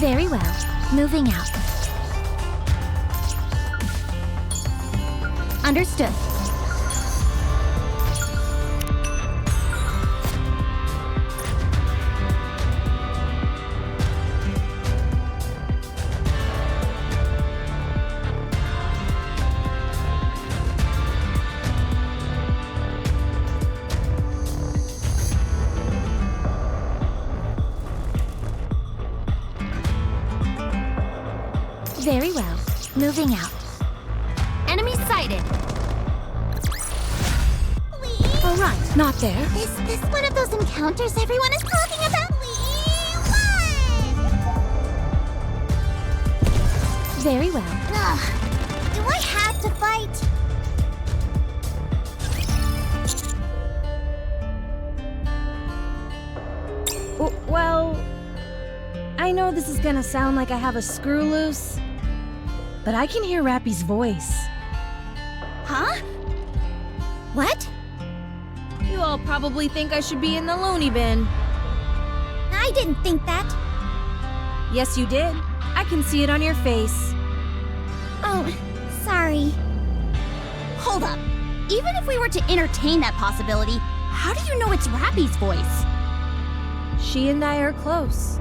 Very well. Moving out. Understood. Very well. Moving out. Enemy sighted. Please? All right, not there. Is this one of those encounters everyone is talking about? Please? Very well. Ugh. Do I have to fight? Well, I know this is gonna sound like I have a screw loose, but I can hear Rapi's voice. Huh? What? You all probably think I should be in the loony bin. I didn't think that. Yes, you did. I can see it on your face. Oh, sorry. Hold up. Even if we were to entertain that possibility, how do you know it's Rapi's voice? She and I are close.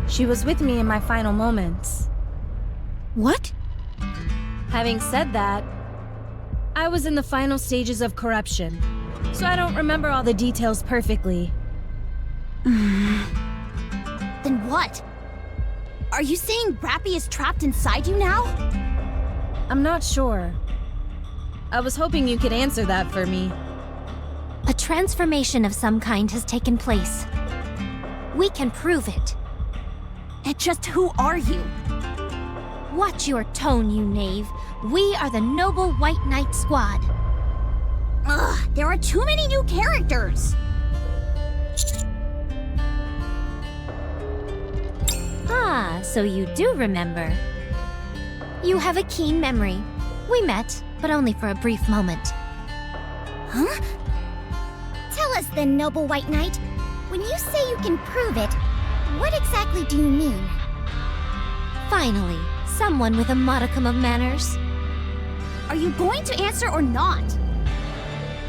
She was with me in my final moments. What? Having said that, I was in the final stages of corruption, so I don't remember all the details perfectly. Then what? Are you saying Rapi is trapped inside you now? I'm not sure. I was hoping you could answer that for me. A transformation of some kind has taken place. We can prove it. And just who are you? Watch your tone, you knave. We are the Noble White Knight Squad. Ugh, there are too many new characters. Ah, so you do remember. You have a keen memory. We met, but only for a brief moment. Huh? Tell us then, Noble White Knight. When you say you can prove it, what exactly do you mean? Finally, someone with a modicum of manners. Are you going to answer or not?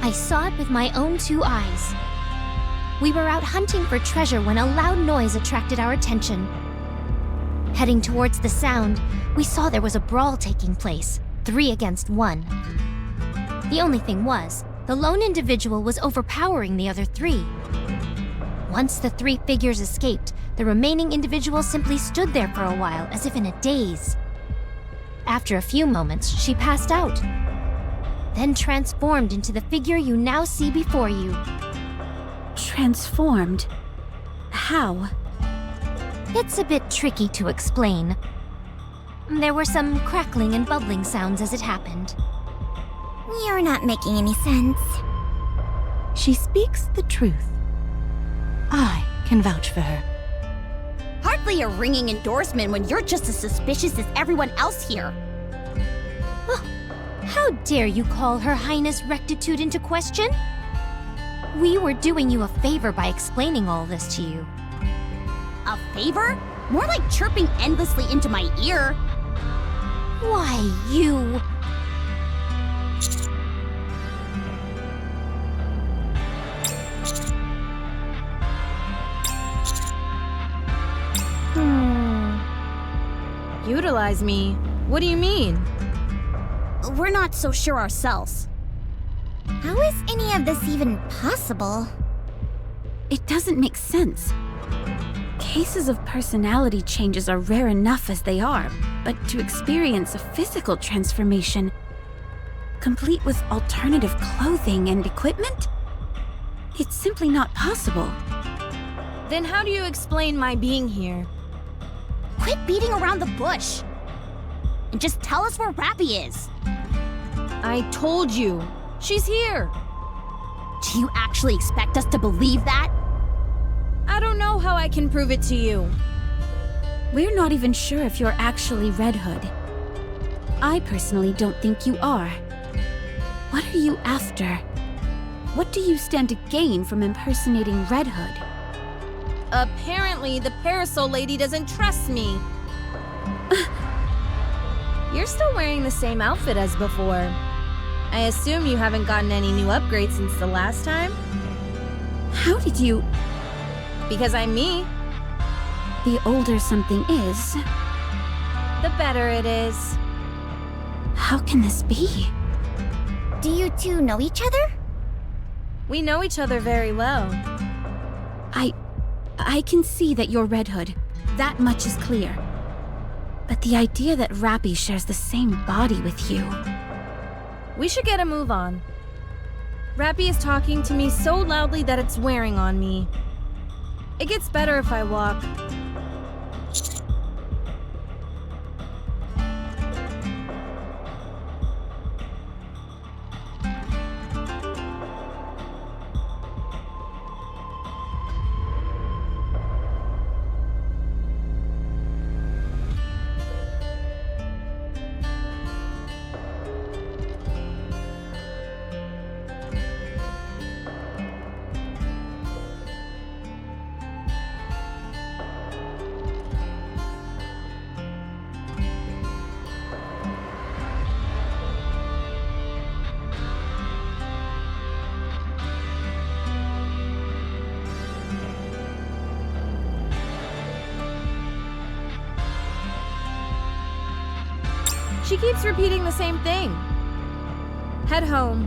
I saw it with my own two eyes. We were out hunting for treasure when a loud noise attracted our attention. Heading towards the sound, we saw there was a brawl taking place, 3 against 1. The only thing was, the lone individual was overpowering the other 3. Once the 3 figures escaped, the remaining individual simply stood there for a while, as if in a daze. After a few moments, she passed out, then transformed into the figure you now see before you. Transformed? How? It's a bit tricky to explain. There were some crackling and bubbling sounds as it happened. You're not making any sense. She speaks the truth. I can vouch for her. Hardly a ringing endorsement when you're just as suspicious as everyone else here. How dare you call Her Highness Rectitude into question? We were doing you a favor by explaining all this to you. A favor? More like chirping endlessly into my ear. Why, you... Utilize me? What do you mean? We're not so sure ourselves. How is any of this even possible? It doesn't make sense. Cases of personality changes are rare enough as they are, but to experience a physical transformation, complete with alternative clothing and equipment? It's simply not possible. Then how do you explain my being here? Quit beating around the bush. And just tell us where Rapi is. I told you. She's here. Do you actually expect us to believe that? I don't know how I can prove it to you. We're not even sure if you're actually Red Hood. I personally don't think you are. What are you after? What do you stand to gain from impersonating Red Hood? Apparently, the parasol lady doesn't trust me. You're still wearing the same outfit as before. I assume you haven't gotten any new upgrades since the last time? How did you... Because I'm me. The older something is, The better it is. how can this be? Do you two know each other? We know each other very well. I can see that you're Red Hood. That much is clear. But the idea that Rapi shares the same body with you... We should get a move on. Rapi is talking to me so loudly that it's wearing on me. It gets better if I walk. She keeps repeating the same thing. Head home.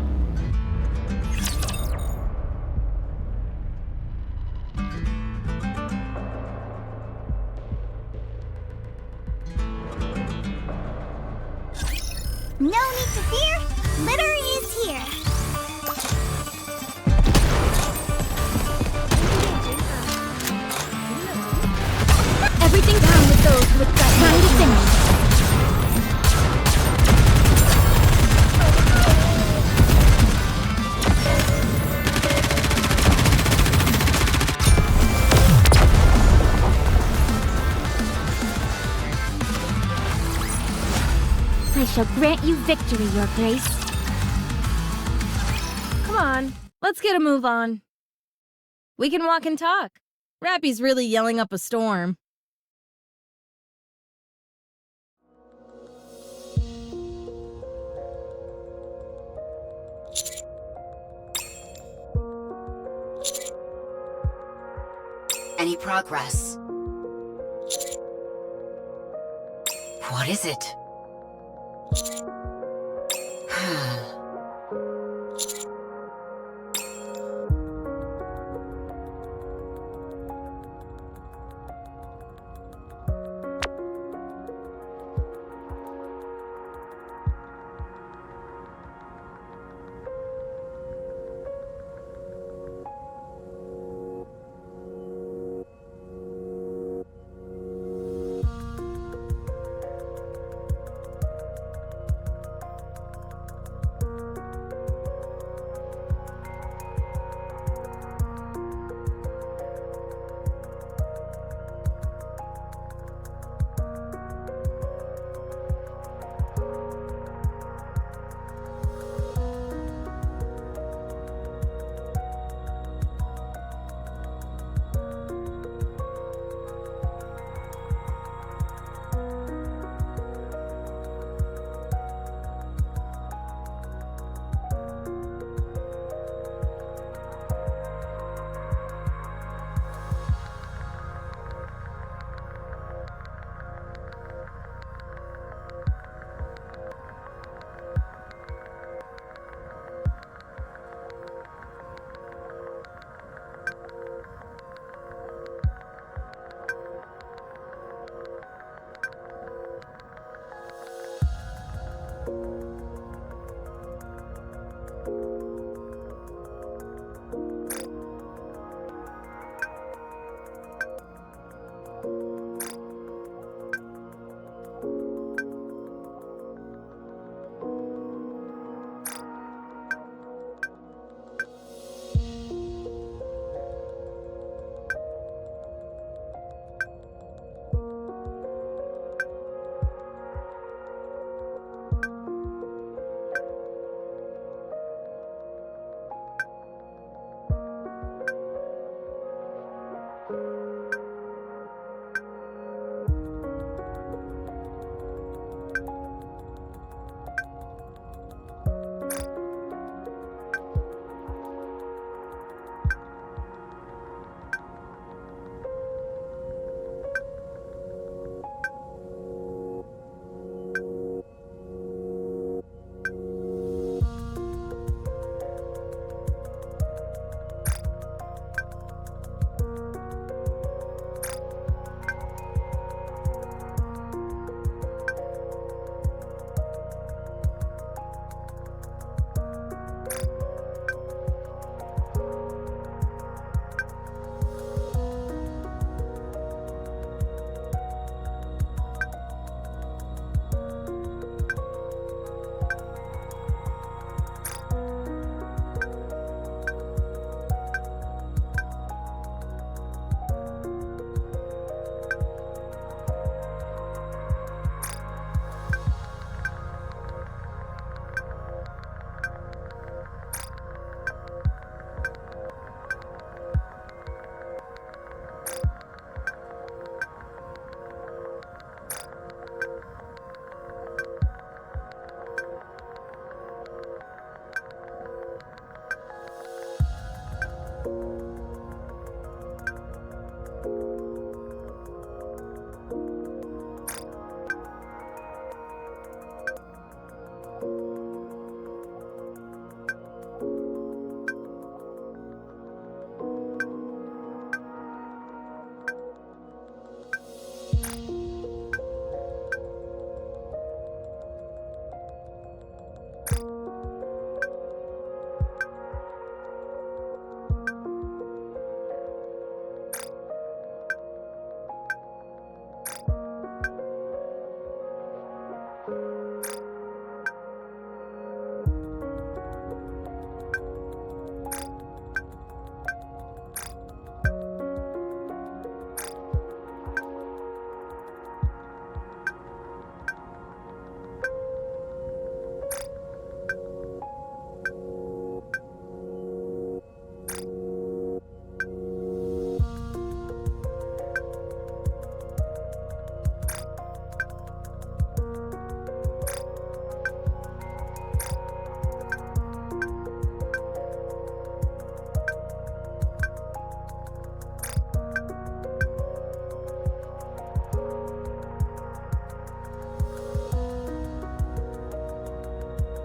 No need to fear. Litter is here. Everything down with those who would time to finish. I shall grant you victory, Your Grace. Come on, let's get a move on. We can walk and talk. Rapi's really yelling up a storm. Any progress? What is it?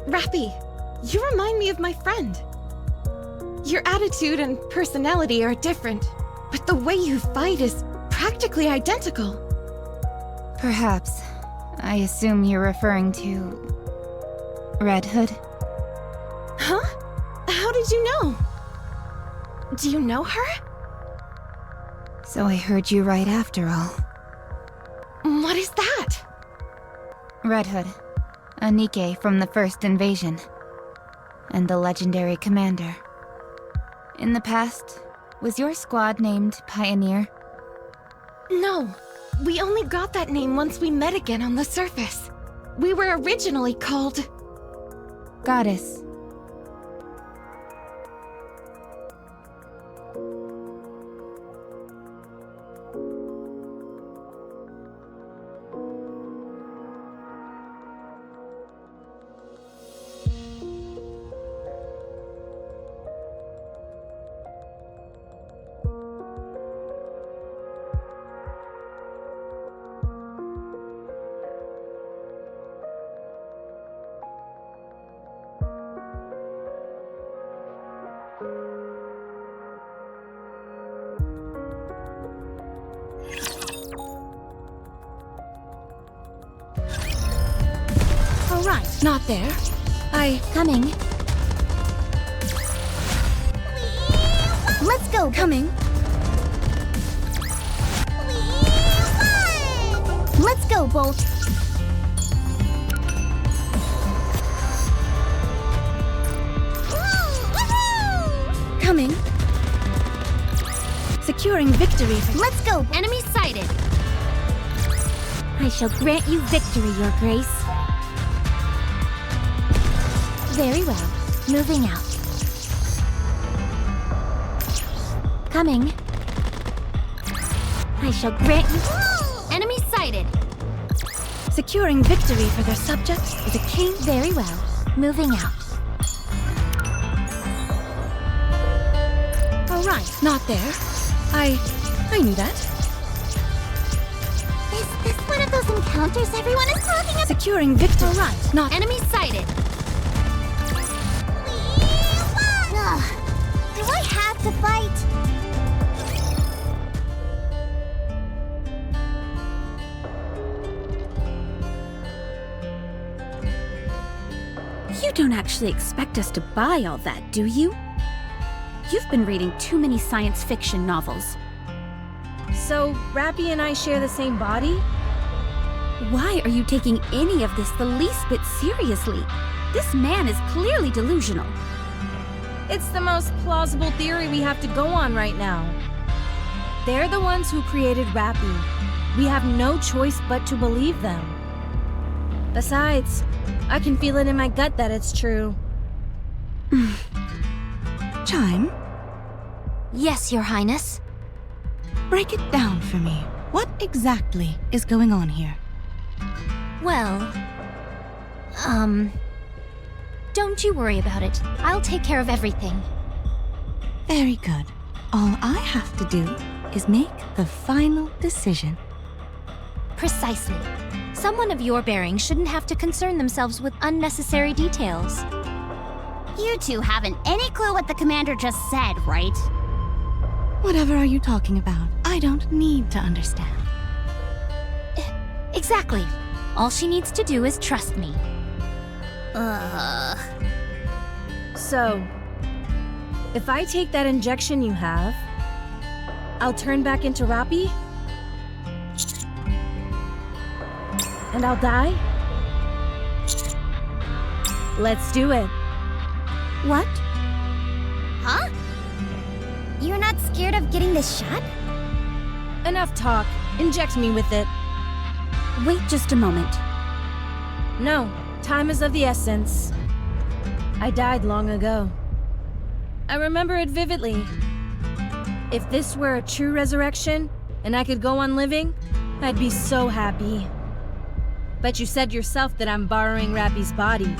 Rapi, you remind me of my friend. Your attitude and personality are different, but the way you fight is practically identical. Perhaps. I assume you're referring to... Red Hood? Huh? How did you know? Do you know her? So I heard you right after all. What is that? Red Hood. A Nikke from the first invasion. And the legendary commander. In the past, was your squad named Pioneer? No. We only got that name once we met again on the surface. We were originally called... Goddess. Alright, not there. Coming. Let's go. Coming. Let's go, Bolt. Coming. Securing victory. Let's go. Enemy sighted. I shall grant you victory, Your Grace. Very well. Moving out. Coming. I shall grant you... Enemy sighted. Securing victory for their subjects, the king. Very well. Moving out. Alright, not there. I knew that. Is this one of those encounters everyone is talking about? Securing victory. Alright, not... Enemy sighted. Ugh. Do I have to fight? You don't actually expect us to buy all that, do you? You've been reading too many science fiction novels. So, Rapi and I share the same body? Why are you taking any of this the least bit seriously? This man is clearly delusional. It's the most plausible theory we have to go on right now. They're the ones who created Rapi. We have no choice but to believe them. Besides, I can feel it in my gut that it's true. Chime, Yes, Your Highness. break it down for me. What exactly is going on here? Well, don't you worry about it. I'll take care of everything. Very good. All I have to do is make the final decision. Precisely. Someone of your bearing shouldn't have to concern themselves with unnecessary details. You two haven't any clue what the commander just said, right? Whatever are you talking about? I don't need to understand. Exactly. All she needs to do is trust me. So, if I take that injection you have, I'll turn back into Rapi? And I'll die? Let's do it. What? Huh? You're not scared of getting this shot? Enough talk. Inject me with it. Wait just a moment. No, time is of the essence. I died long ago. I remember it vividly. If this were a true resurrection, and I could go on living, I'd be so happy. But you said yourself that I'm borrowing Rapi's body.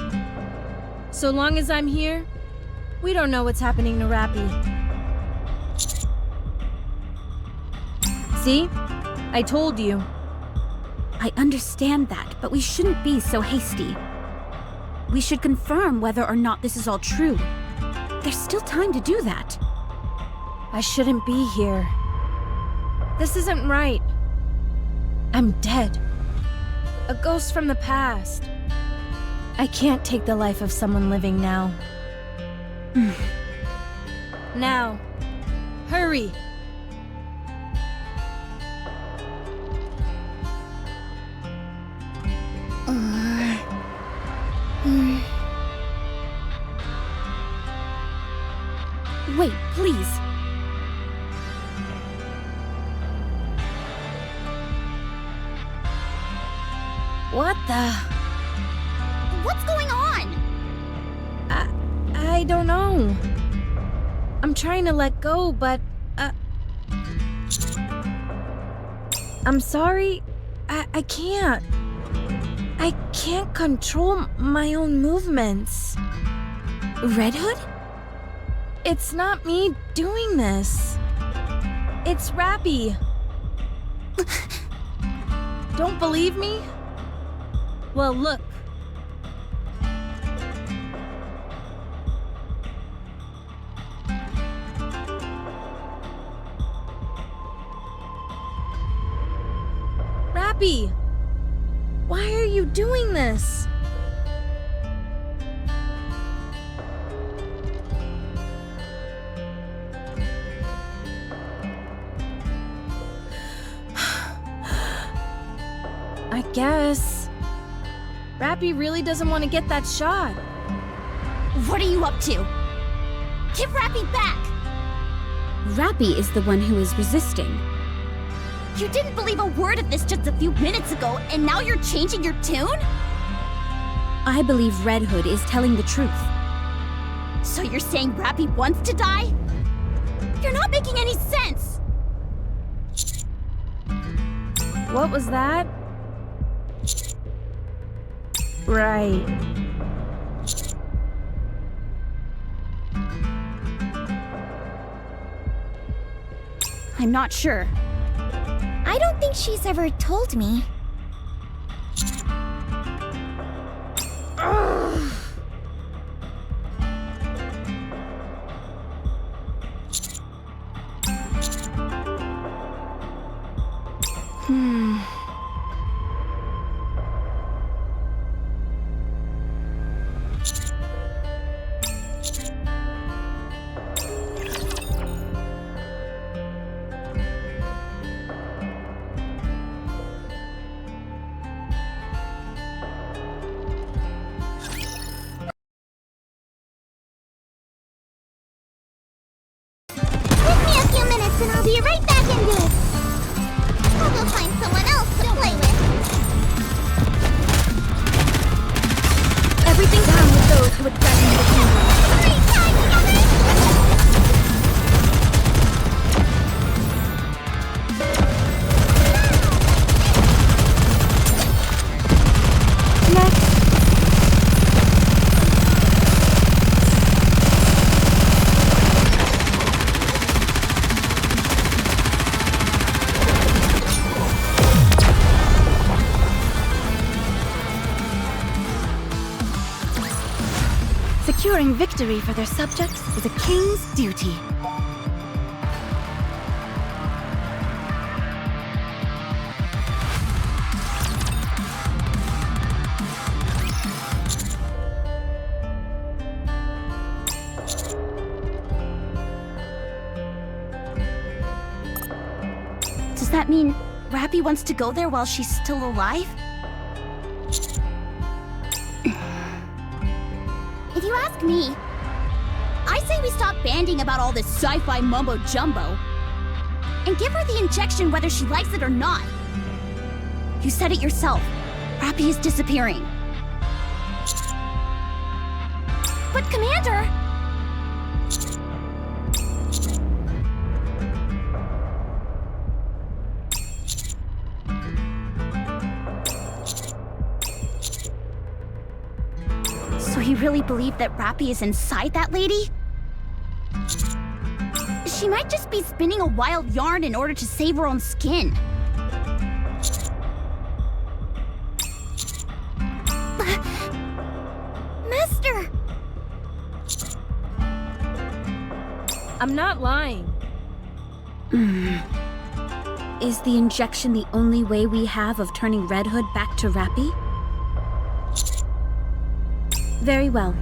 So long as I'm here, we don't know what's happening to Rapi. See? I told you. I understand that, but we shouldn't be so hasty. We should confirm whether or not this is all true. There's still time to do that. I shouldn't be here. This isn't right. I'm dead. A ghost from the past. I can't take the life of someone living now. Now. Hurry. Wait, please. What the? What's going on? I don't know. I'm trying to let go, but, I'm sorry. I can't. I can't control my own movements. Red Hood? It's not me doing this. It's Rapi. Don't believe me? Well, look. Rapi! Why are you doing this? I guess. Rapi really doesn't want to get that shot. What are you up to? Give Rapi back! Rapi is the one who is resisting. You didn't believe a word of this just a few minutes ago, and now you're changing your tune? I believe Red Hood is telling the truth. So you're saying Rapi wants to die? You're not making any sense! What was that? Right. I'm not sure. I don't think she's ever told me. And I'll be right back into it. Or we'll find someone else to play with. Everything's down with those who would threaten the kingdom. Great time together! Securing victory for their subjects is a king's duty. Does that mean Rapi wants to go there while she's still alive? If you ask me, I say we stop banding about all this sci-fi mumbo-jumbo and give her the injection whether she likes it or not. You said it yourself. Rapi is disappearing. But Commander! So you really believe that Rapi is inside that lady? She might just be spinning a wild yarn in order to save her own skin. Master! I'm not lying. Is the injection the only way we have of turning Red Hood back to Rapi? Very well.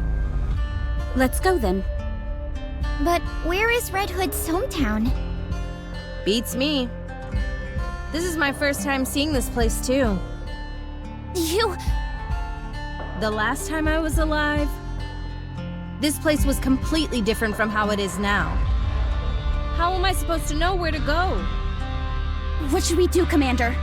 Let's go then. But where is Red Hood's hometown? Beats me. This is my first time seeing this place too. You... The last time I was alive, this place was completely different from how it is now. How am I supposed to know where to go? What should we do, Commander?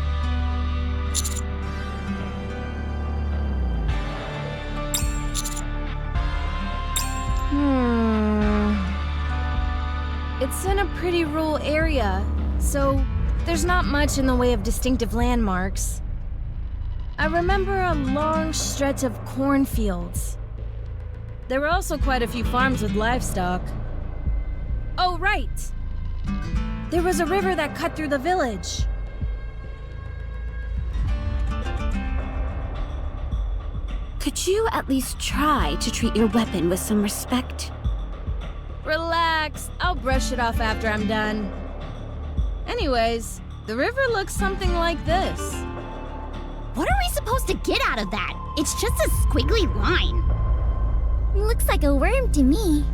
It's in a pretty rural area, so there's not much in the way of distinctive landmarks. I remember a long stretch of cornfields. There were also quite a few farms with livestock. Oh, right! There was a river that cut through the village. Could you at least try to treat your weapon with some respect? Relax, I'll brush it off after I'm done. Anyways, the river looks something like this. What are we supposed to get out of that? It's just a squiggly line. Looks like a worm to me.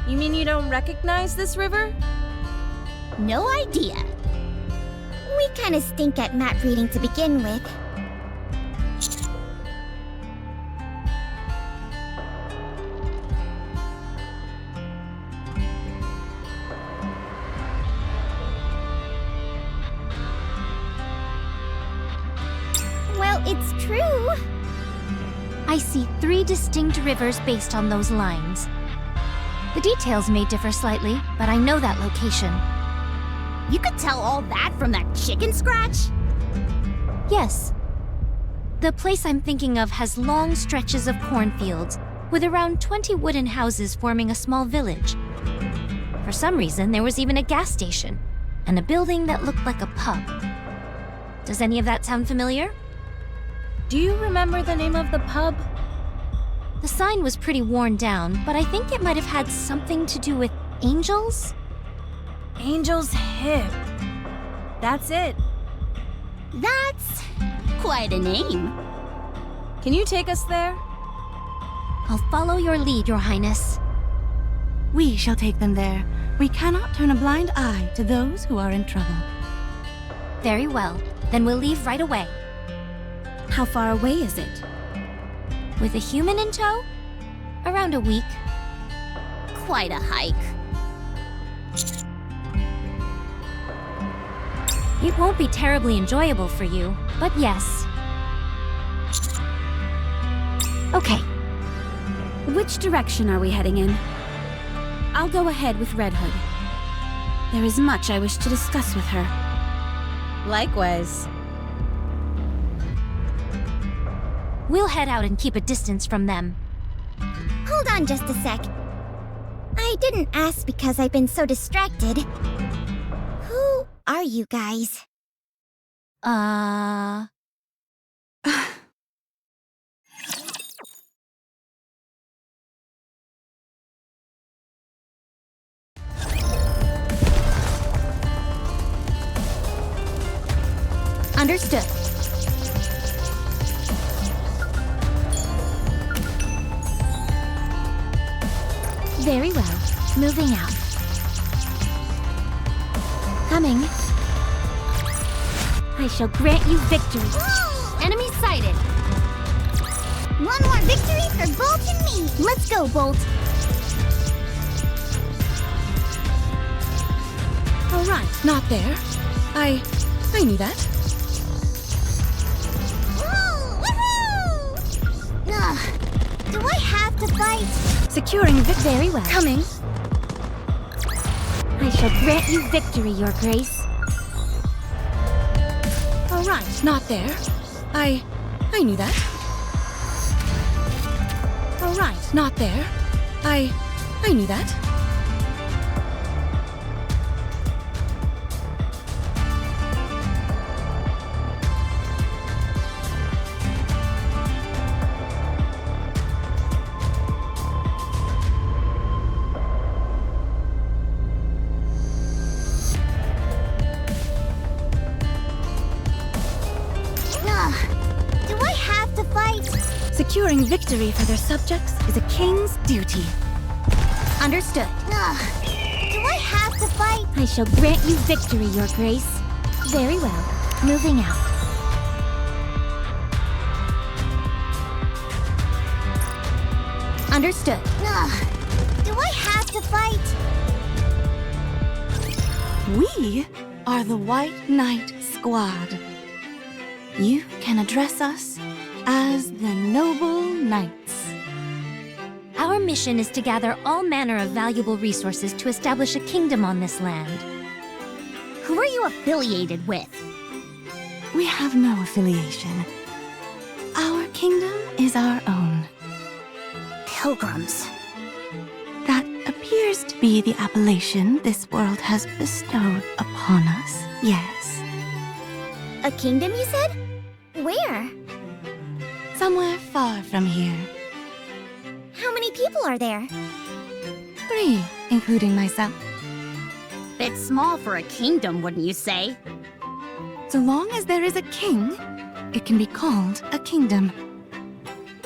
You mean you don't recognize this river? No idea. We kinda stink at map reading to begin with. Well, it's true. I see 3 distinct rivers based on those lines. The details may differ slightly, but I know that location. You could tell all that from that chicken scratch? Yes. The place I'm thinking of has long stretches of cornfields, with around 20 wooden houses forming a small village. For some reason, there was even a gas station, and a building that looked like a pub. Does any of that sound familiar? Do you remember the name of the pub? The sign was pretty worn down, but I think it might have had something to do with angels? Angel's Hip. That's it. That's quite a name. Can you take us there? I'll follow your lead, Your Highness. We shall take them there. We cannot turn a blind eye to those who are in trouble. Very well. Then we'll leave right away. How far away is it? With a human in tow? Around a week. Quite a hike. It won't be terribly enjoyable for you, but yes. Okay. Which direction are we heading in? I'll go ahead with Red Hood. There is much I wish to discuss with her. Likewise. We'll head out and keep a distance from them. Hold on just a sec. I didn't ask because I've been so distracted. Who are you guys? Understood. Very well. Moving out. Coming. I shall grant you victory. Enemy sighted. One more victory for Bolt and me. Let's go, Bolt. All right, not there. I knew that. Ugh. Do I have to fight? Securing victory. Very well. Coming. I shall grant you victory, Your Grace. All right, not there. I knew that. All right, not there. I knew that. Ugh. Do I have to fight? Securing victory for their subjects is a king's duty. Understood. Ugh. Do I have to fight? I shall grant you victory, Your Grace. Very well. Moving out. Understood. Ugh. Do I have to fight? We are the White Knight Squad. You can address us as the Noble Knights. Our mission is to gather all manner of valuable resources to establish a kingdom on this land. Who are you affiliated with? We have no affiliation. Our kingdom is our own. Pilgrims. That appears to be the appellation this world has bestowed upon us, yes. A kingdom, you said? Where? Somewhere far from here. How many people are there? 3, including myself. Bit small for a kingdom, wouldn't you say? So long as there is a king, it can be called a kingdom.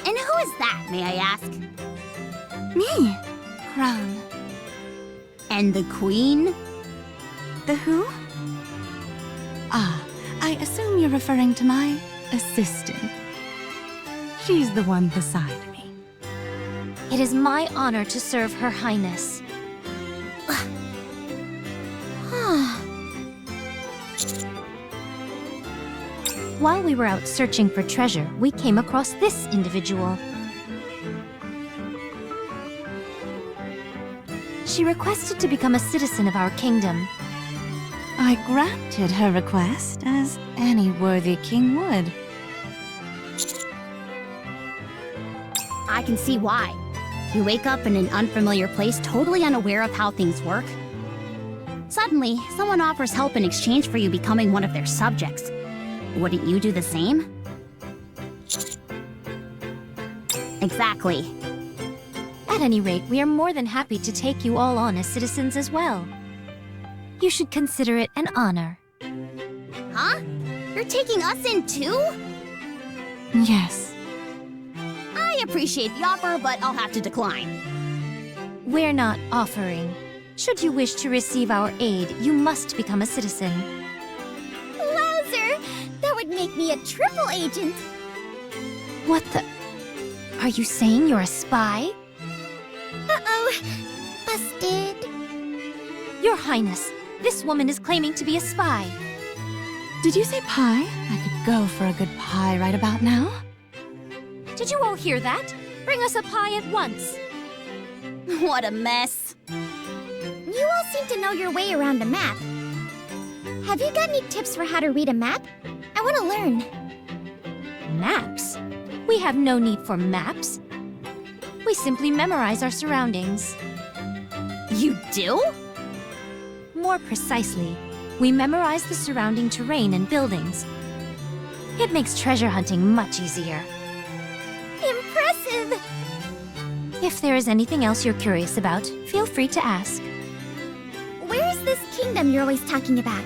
And who is that, may I ask? Me, Crown. And the queen? The who? Ah, I assume you're referring to my assistant. She's the one beside me. It is my honor to serve Her Highness. While we were out searching for treasure, we came across this individual. She requested to become a citizen of our kingdom. I granted her request, as any worthy king would. I can see why. You wake up in an unfamiliar place, totally unaware of how things work. Suddenly, someone offers help in exchange for you becoming one of their subjects. Wouldn't you do the same? Exactly. At any rate, we are more than happy to take you all on as citizens as well. You should consider it an honor. Huh? You're taking us in too? Yes. I appreciate the offer, but I'll have to decline. We're not offering. Should you wish to receive our aid, you must become a citizen. Wowzer! That would make me a triple agent. What the... Are you saying you're a spy? Uh-oh. Busted. Your Highness, this woman is claiming to be a spy. Did you say pie? I could go for a good pie right about now. Did you all hear that? Bring us a pie at once. What a mess. You all seem to know your way around a map. Have you got any tips for how to read a map? I want to learn. Maps? We have no need for maps. We simply memorize our surroundings. You do? More precisely, we memorize the surrounding terrain and buildings. It makes treasure hunting much easier. Impressive! If there is anything else you're curious about, feel free to ask. Where is this kingdom you're always talking about?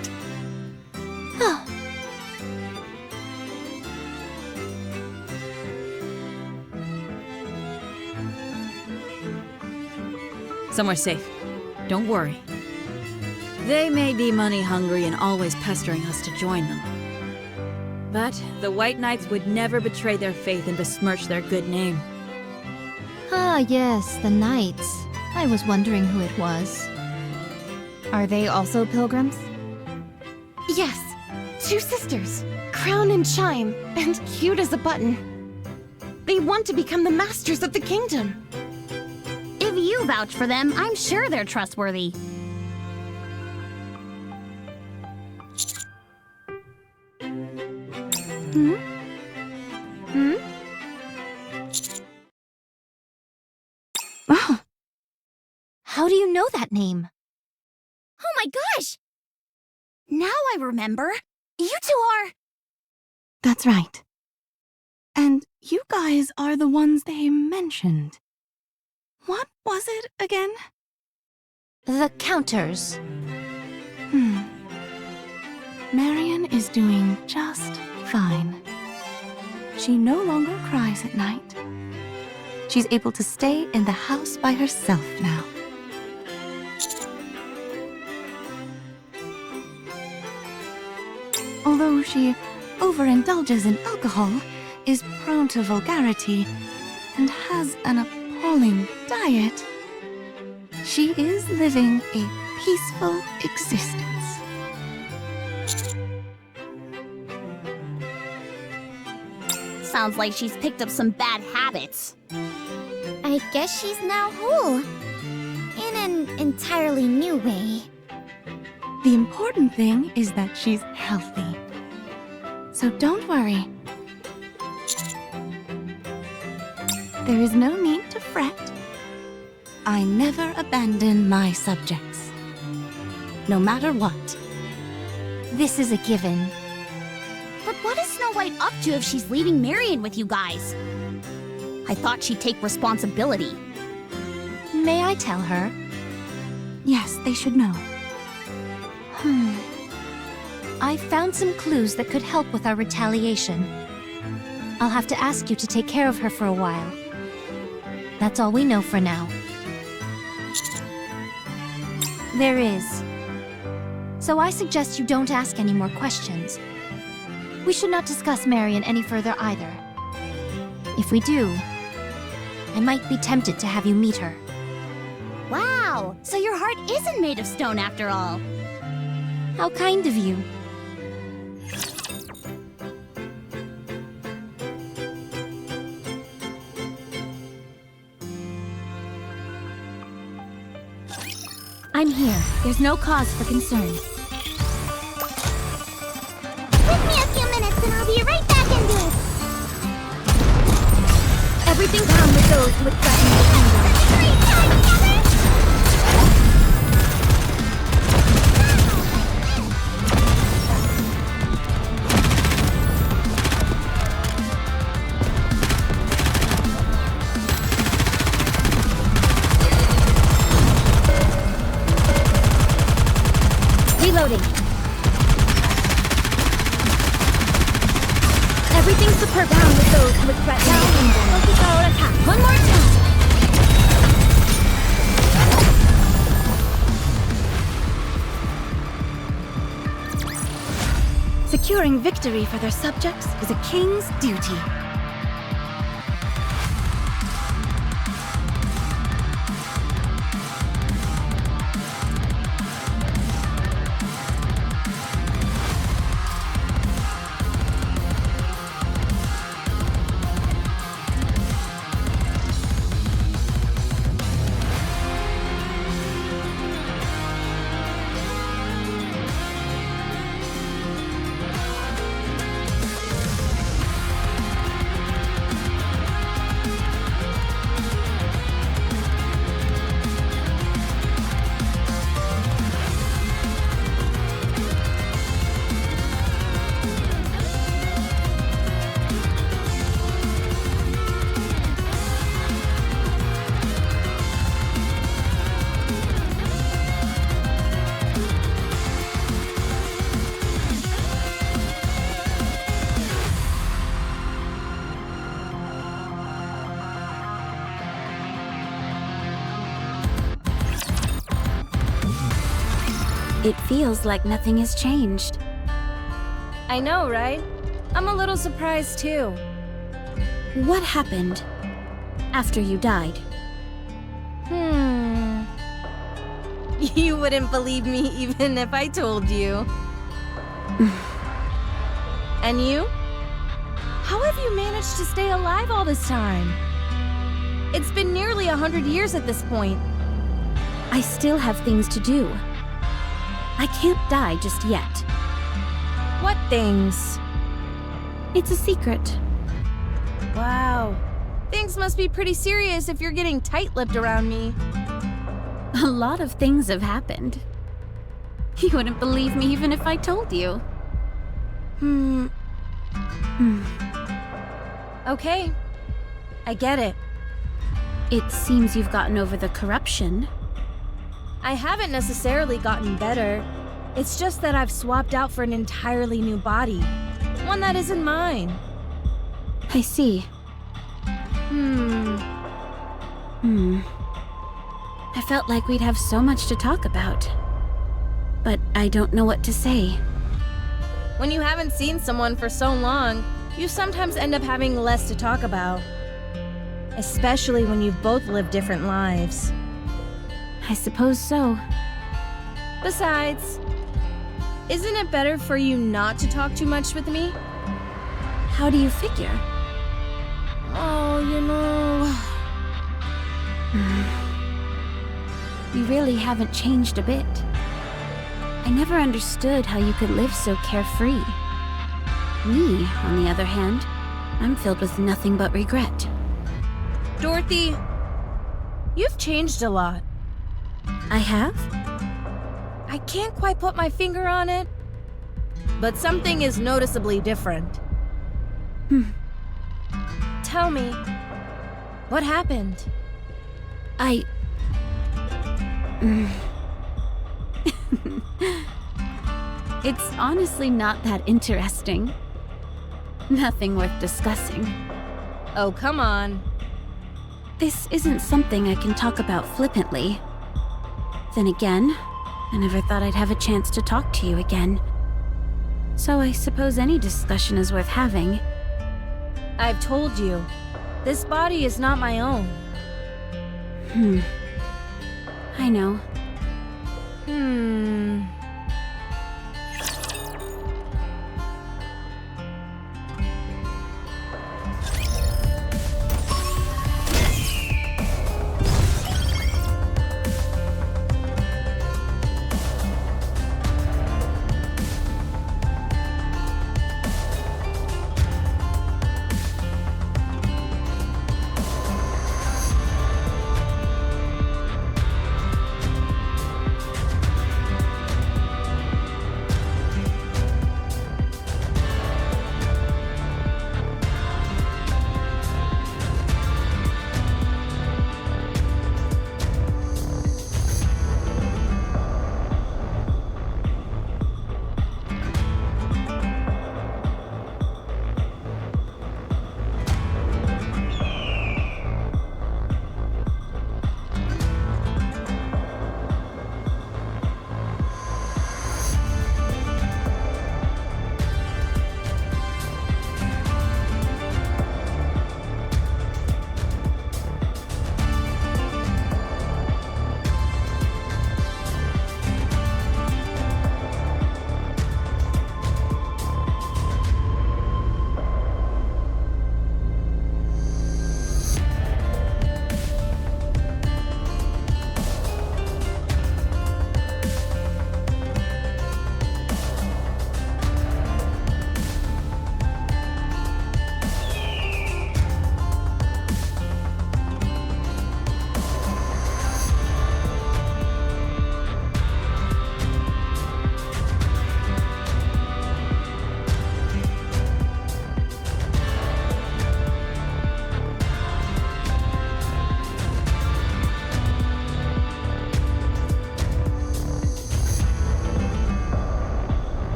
Somewhere safe. Don't worry. They may be money hungry and always pestering us to join them. But the White Knights would never betray their faith and besmirch their good name. Ah, yes, the Knights. I was wondering who it was. Are they also pilgrims? Yes, 2 sisters, Crown and Chime, and cute as a button. They want to become the masters of the kingdom. If you vouch for them, I'm sure they're trustworthy. Oh, How do you know that name? Oh my gosh! Now I remember. You two are... That's right. And you guys are the ones they mentioned. What was it again? The Counters. Marion is doing just fine. She no longer cries at night. She's able to stay in the house by herself now. Although she overindulges in alcohol, is prone to vulgarity, and has an appalling diet, she is living a peaceful existence. Sounds like she's picked up some bad habits. I guess she's now whole. In an entirely new way. The important thing is that she's healthy. So don't worry. There is no need to fret. I never abandon my subjects. No matter what. This is a given. But what is Snow White up to if she's leaving Marion with you guys? I thought she'd take responsibility. May I tell her? Yes, they should know. I found some clues that could help with our retaliation. I'll have to ask you to take care of her for a while. That's all we know for now. There is. So I suggest you don't ask any more questions. We should not discuss Marion any further either. If we do, I might be tempted to have you meet her. Wow, so your heart isn't made of stone after all. How kind of you. I'm here. There's no cause for concern. Give me a few minutes and I'll be right back into it. Everything down with those who would threaten the kingdom. Reloading. Everything's superb down with those who would threaten the kingdom. Focus our attack. One more time. Securing victory for their subjects is a king's duty. It feels like nothing has changed. I know, right? I'm a little surprised too. What happened after you died? You wouldn't believe me even if I told you. And you? How have you managed to stay alive all this time? It's been nearly 100 years at this point. I still have things to do. I can't die just yet. What things? It's a secret. Wow. Things must be pretty serious if you're getting tight-lipped around me. A lot of things have happened. You wouldn't believe me even if I told you. Okay. I get it. It seems you've gotten over the corruption. I haven't necessarily gotten better. It's just that I've swapped out for an entirely new body. One that isn't mine. I see. I felt like we'd have so much to talk about. But I don't know what to say. When you haven't seen someone for so long, you sometimes end up having less to talk about. Especially when you've both lived different lives. I suppose so. Besides, isn't it better for you not to talk too much with me? How do you figure? Oh, you know... You really haven't changed a bit. I never understood how you could live so carefree. Me, on the other hand, I'm filled with nothing but regret. Dorothy, you've changed a lot. I have? I can't quite put my finger on it, but something is noticeably different. Tell me, what happened? It's honestly not that interesting. Nothing worth discussing. Oh, come on. This isn't something I can talk about flippantly. Then again, I never thought I'd have a chance to talk to you again. So I suppose any discussion is worth having. I've told you, this body is not my own. I know.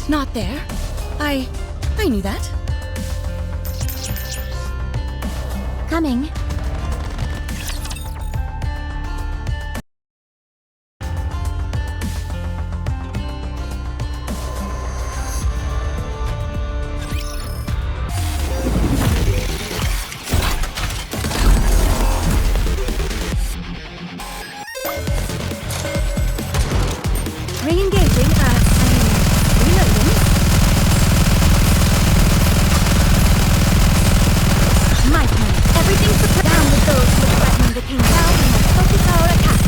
not there. I knew that. Coming. Re-engaging, reloading. My turn. Everything's put down with those who are threatening the kingdom. Now we must focus our attack.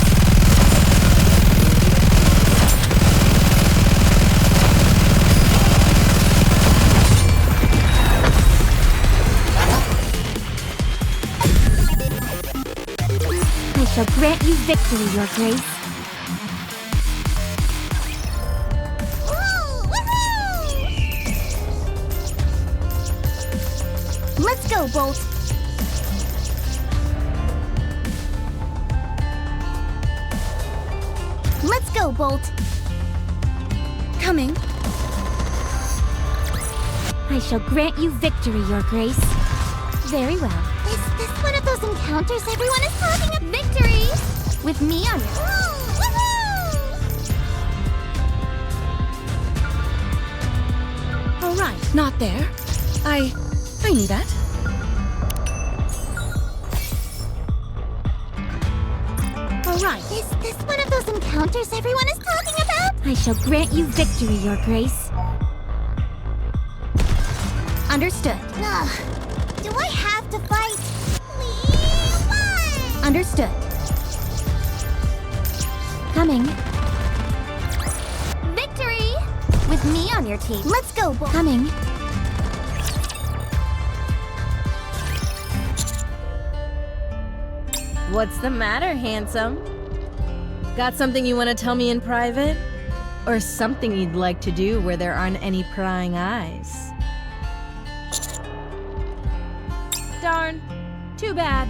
I shall grant you victory, Your Grace. Let's go, Bolt. Let's go, Bolt. Coming. I shall grant you victory, Your Grace. Very well. Is this one of those encounters everyone is talking of? Victory! With me on your... All right, not there. I knew that. All right. Is this one of those encounters everyone is talking about? I shall grant you victory, Your Grace. Understood. Ugh. Do I have to fight? We won! Understood. Coming. Victory! With me on your team. Let's go, Bolt. Coming. What's the matter, handsome? Got something you want to tell me in private? Or something you'd like to do where there aren't any prying eyes? Darn. Too bad.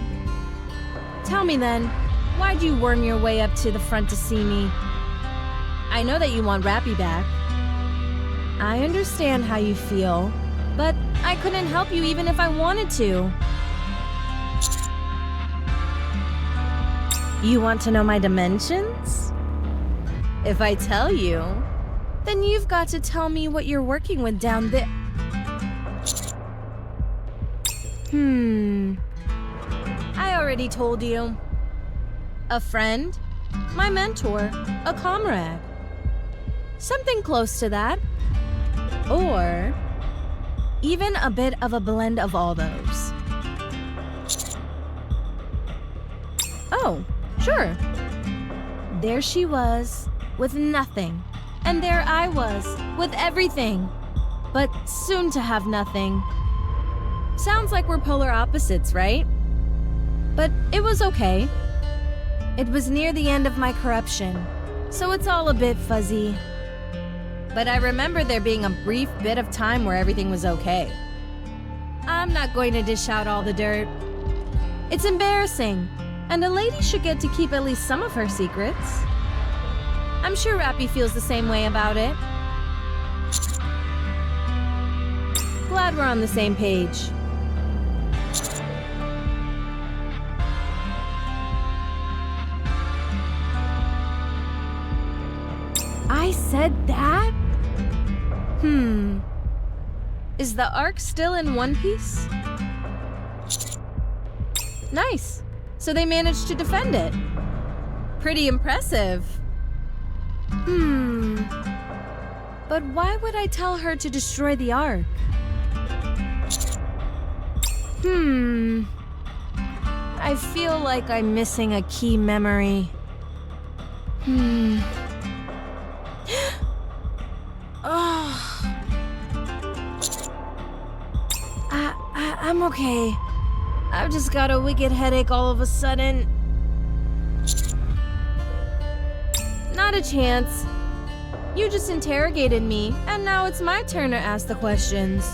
Tell me then, why'd you worm your way up to the front to see me? I know that you want Rapi back. I understand how you feel, but I couldn't help you even if I wanted to. You want to know my dimensions? If I tell you, then you've got to tell me what you're working with down there. I already told you. A friend, my mentor, a comrade. Something close to that. Or even a bit of a blend of all those. Oh, sure. There she was, with nothing. And there I was, with everything. But soon to have nothing. Sounds like we're polar opposites, right? But it was okay. It was near the end of my corruption, so it's all a bit fuzzy. But I remember there being a brief bit of time where everything was okay. I'm not going to dish out all the dirt. It's embarrassing, and a lady should get to keep at least some of her secrets. I'm sure Rapi feels the same way about it. Glad we're on the same page. I said that? Is the Ark still in one piece? Nice. So they managed to defend it. Pretty impressive. But why would I tell her to destroy the Ark? I feel like I'm missing a key memory. I'm okay. I've just got a wicked headache all of a sudden. Not a chance. You just interrogated me, and now it's my turn to ask the questions.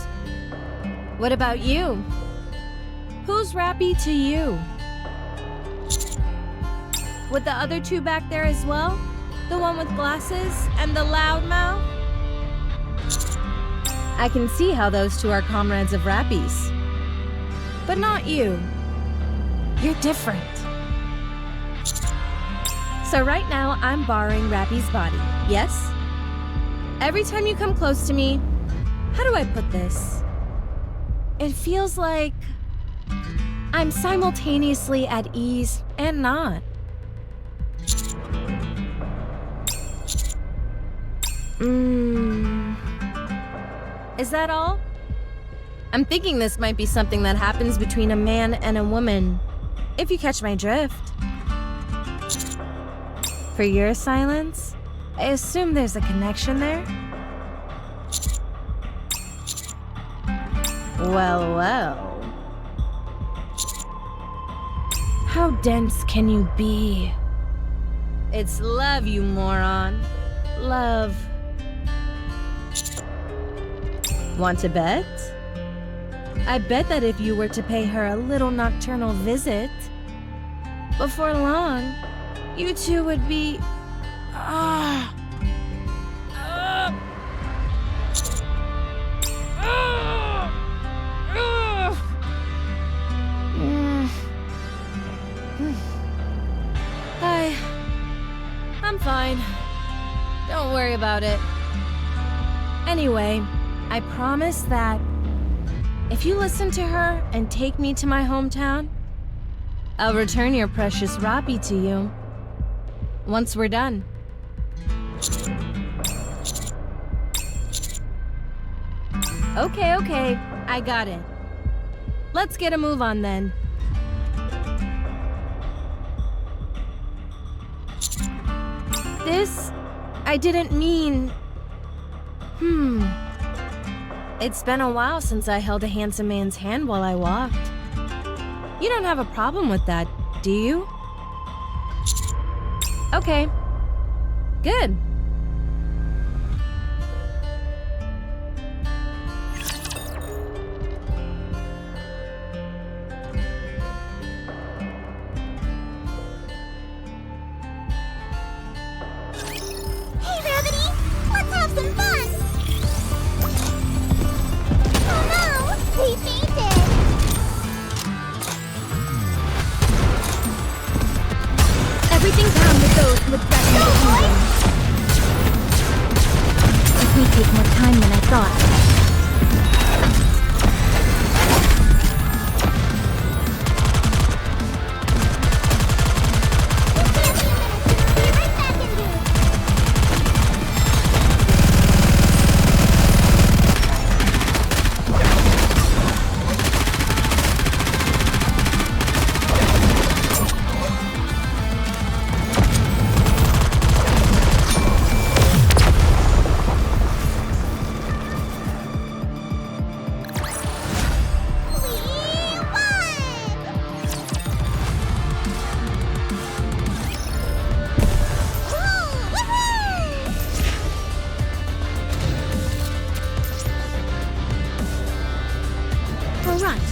What about you? Who's Rapi to you? With the other two back there as well? The one with glasses and the loud mouth? I can see how those two are comrades of Rapi's. But not you. You're different. So right now, I'm borrowing Rapi's body, yes? Every time you come close to me, how do I put this? It feels like I'm simultaneously at ease and not. Is that all? I'm thinking this might be something that happens between a man and a woman, if you catch my drift. For your silence, I assume there's a connection there? Well, well. How dense can you be? It's love, you moron. Love. Want to bet? I bet that if you were to pay her a little nocturnal visit, before long, you two would be... I'm fine. Don't worry about it. Anyway, I promise that if you listen to her and take me to my hometown, I'll return your precious Rapi to you once we're done. Okay, I got it. Let's get a move on then. This, I didn't mean... It's been a while since I held a handsome man's hand while I walked. You don't have a problem with that, do you? Okay. Good. Hey, Rabbity! Let's have some fun! Oh no! We fainted! Everything's down with those with that kingdom. This may take more time than I thought.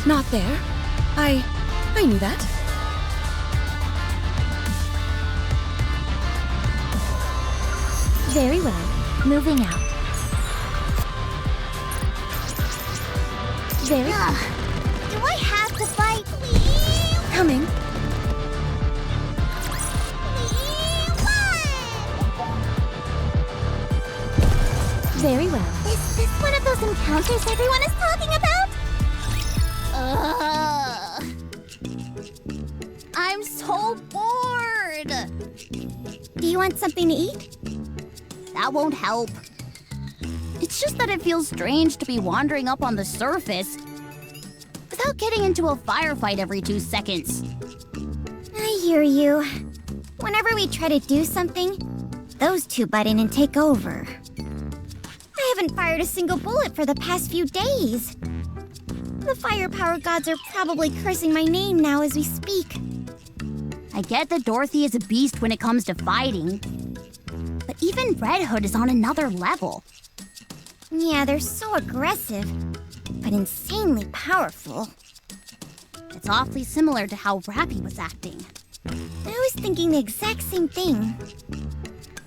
Not there. I knew that. Very well. Moving out. Very well. Do I have to fight? Please? Coming. Very well. Is this one of those encounters everyone is talking about? I'm so bored. Do you want something to eat? That won't help. It's just that it feels strange to be wandering up on the surface without getting into a firefight every 2 seconds. I hear you. Whenever we try to do something, those two butt in and take over. I haven't fired a single bullet for the past few days. The firepower gods are probably cursing my name now as we speak. I get that Dorothy is a beast when it comes to fighting, but even Red Hood is on another level. Yeah, they're so aggressive, but insanely powerful. It's awfully similar to how Rapi was acting. I was thinking the exact same thing.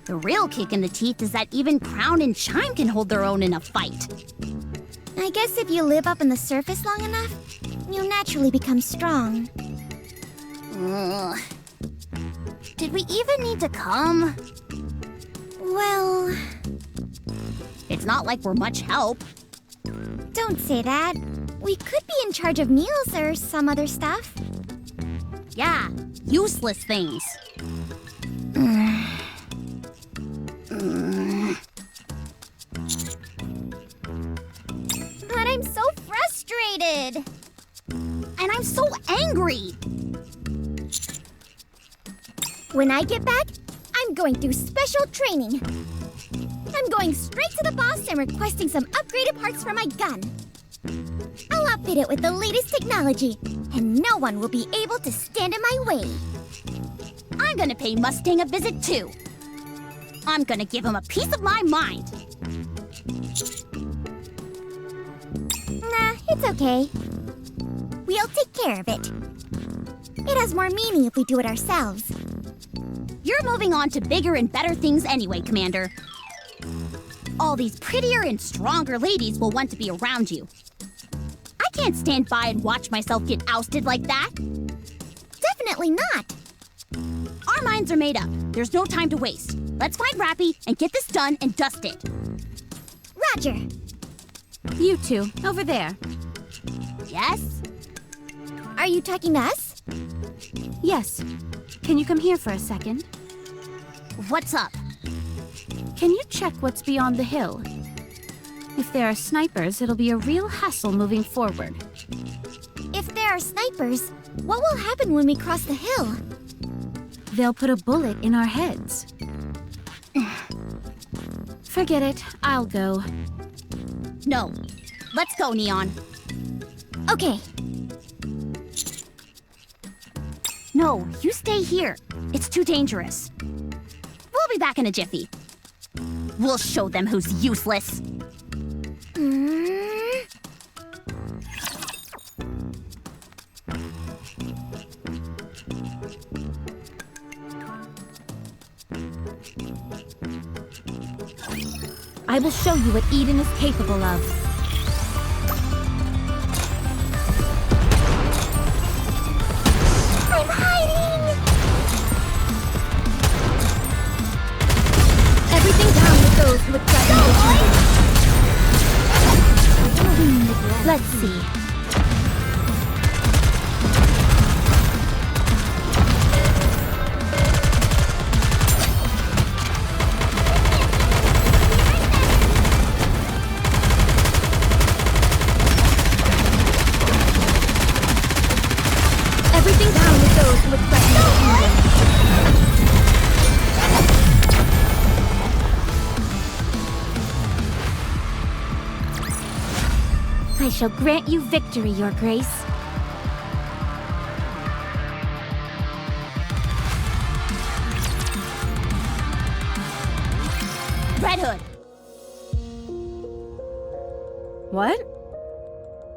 The real kick in the teeth is that even Crown and Chime can hold their own in a fight. I guess if you live up in the surface long enough, you naturally become strong. Ugh. Did we even need to come? Well... It's not like we're much help. Don't say that. We could be in charge of meals or some other stuff. Yeah, useless things. But I'm so frustrated. And I'm so angry. When I get back, I'm going through special training. I'm going straight to the boss and requesting some upgraded parts for my gun. I'll outfit it with the latest technology, and no one will be able to stand in my way. I'm gonna pay Mustang a visit too. I'm gonna give him a piece of my mind. Nah, it's okay. We'll take care of it. It has more meaning if we do it ourselves. You're moving on to bigger and better things anyway, Commander. All these prettier and stronger ladies will want to be around you. I can't stand by and watch myself get ousted like that. Definitely not. Our minds are made up. There's no time to waste. Let's find Rapi and get this done and dust it. Roger. You two, over there. Yes? Are you talking to us? Yes. Can you come here for a second? What's up? Can you check what's beyond the hill? If there are snipers, it'll be a real hassle moving forward. If there are snipers, what will happen when we cross the hill? They'll put a bullet in our heads. Forget it. I'll go. No. Let's go, Neon. Okay. No, you stay here. It's too dangerous. We'll be back in a jiffy. We'll show them who's useless. I will show you what Eden is capable of. I'm hiding! Everything down with those who would threaten. Let's see. Everything down with those who would threaten the kingdom. I shall grant you victory, Your Grace. Red Hood! What?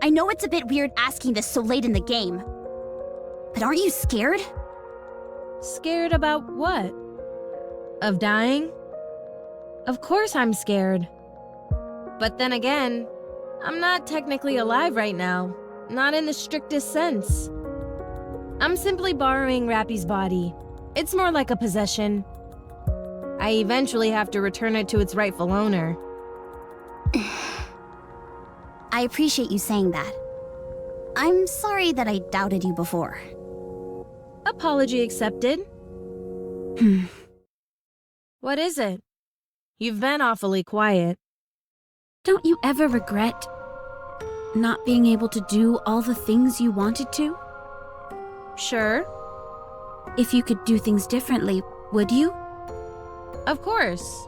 I know it's a bit weird asking this so late in the game, but aren't you scared? Scared about what? Of dying? Of course I'm scared. But then again, I'm not technically alive right now. Not in the strictest sense. I'm simply borrowing Rapi's body. It's more like a possession. I eventually have to return it to its rightful owner. I appreciate you saying that. I'm sorry that I doubted you before. Apology accepted. What is it? You've been awfully quiet. Don't you ever regret not being able to do all the things you wanted to? Sure. If you could do things differently, would you? Of course.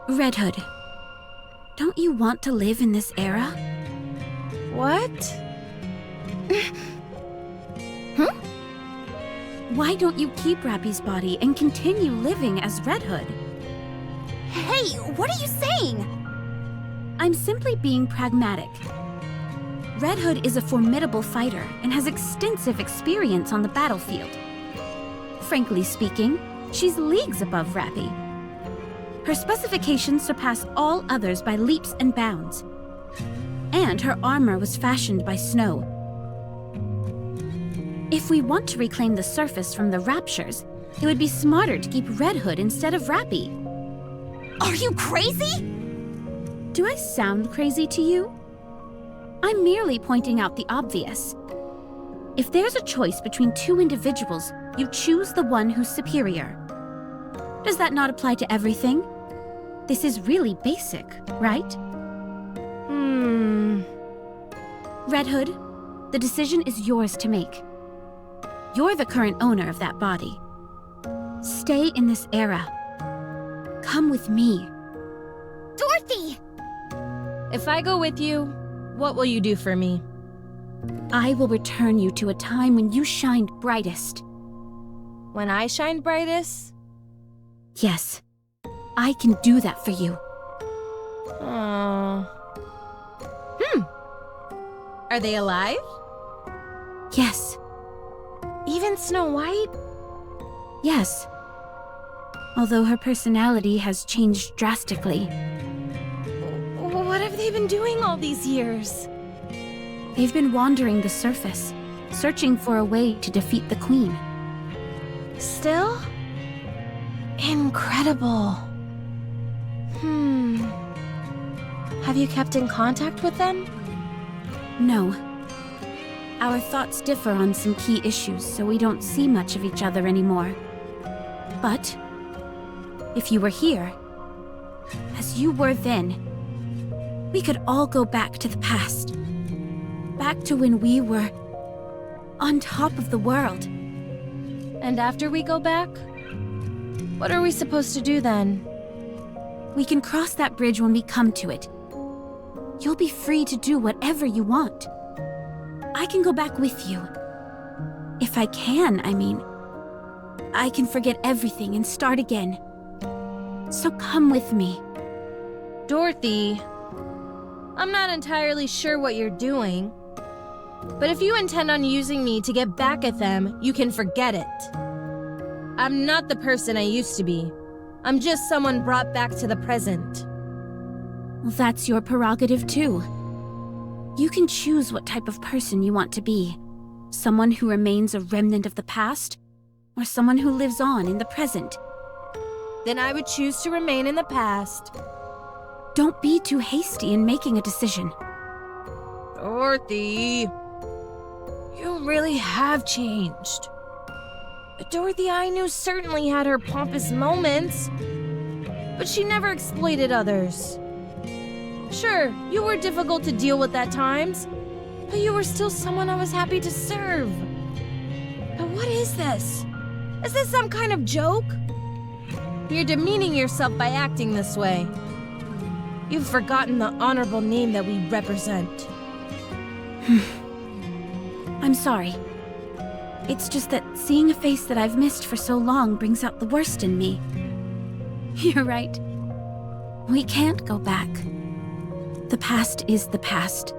Red Hood, don't you want to live in this era? What? Why don't you keep Rapi's body and continue living as Red Hood? Hey, what are you saying? I'm simply being pragmatic. Red Hood is a formidable fighter and has extensive experience on the battlefield. Frankly speaking, she's leagues above Rapi. Her specifications surpass all others by leaps and bounds. and her armor was fashioned by snow. If we want to reclaim the surface from the Raptures, it would be smarter to keep Red Hood instead of Rapi. Are you crazy? Do I sound crazy to you? I'm merely pointing out the obvious. If there's a choice between two individuals, you choose the one who's superior. Does that not apply to everything? This is really basic, right? Red Hood, the decision is yours to make. You're the current owner of that body. Stay in this era. Come with me. Dorothy! If I go with you, what will you do for me? I will return you to a time when you shined brightest. When I shine brightest? Yes, I can do that for you. Oh. Are they alive? Yes, Even Snow White? yes. Although her personality has changed drastically. What have they been doing all these years? They've been wandering the surface, searching for a way to defeat the Queen. Still? Incredible. Have you kept in contact with them? No. Our thoughts differ on some key issues, so we don't see much of each other anymore. But, if you were here, as you were then, we could all go back to the past. Back to when we were on top of the world. And after we go back? What are we supposed to do then? We can cross that bridge when we come to it. You'll be free to do whatever you want. I can go back with you. If I can, I mean. I can forget everything and start again. So come with me. Dorothy, I'm not entirely sure what you're doing. But if you intend on using me to get back at them, you can forget it. I'm not the person I used to be. I'm just someone brought back to the present. Well, that's your prerogative too. You can choose what type of person you want to be. Someone who remains a remnant of the past, or someone who lives on in the present. Then I would choose to remain in the past. Don't be too hasty in making a decision. Dorothy, you really have changed. Dorothy I knew certainly had her pompous moments, but she never exploited others. Sure, you were difficult to deal with at times, but you were still someone I was happy to serve. But what is this? Is this some kind of joke? You're demeaning yourself by acting this way. You've forgotten the honorable name that we represent. I'm sorry. It's just that seeing a face that I've missed for so long brings out the worst in me. You're right. We can't go back. The past is the past.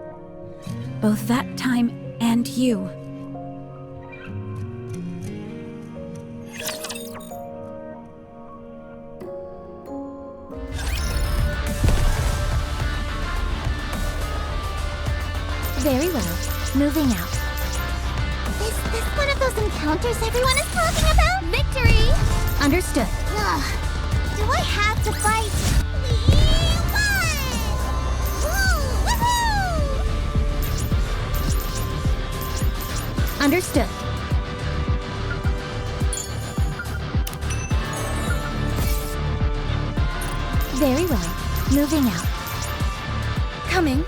Both that time and you. Very well. Moving out. Is this one of those encounters everyone is talking about? Victory! Understood. Ugh. Do I have to fight? We won! Woo! Woohoo! Understood. Very well. Moving out. Coming.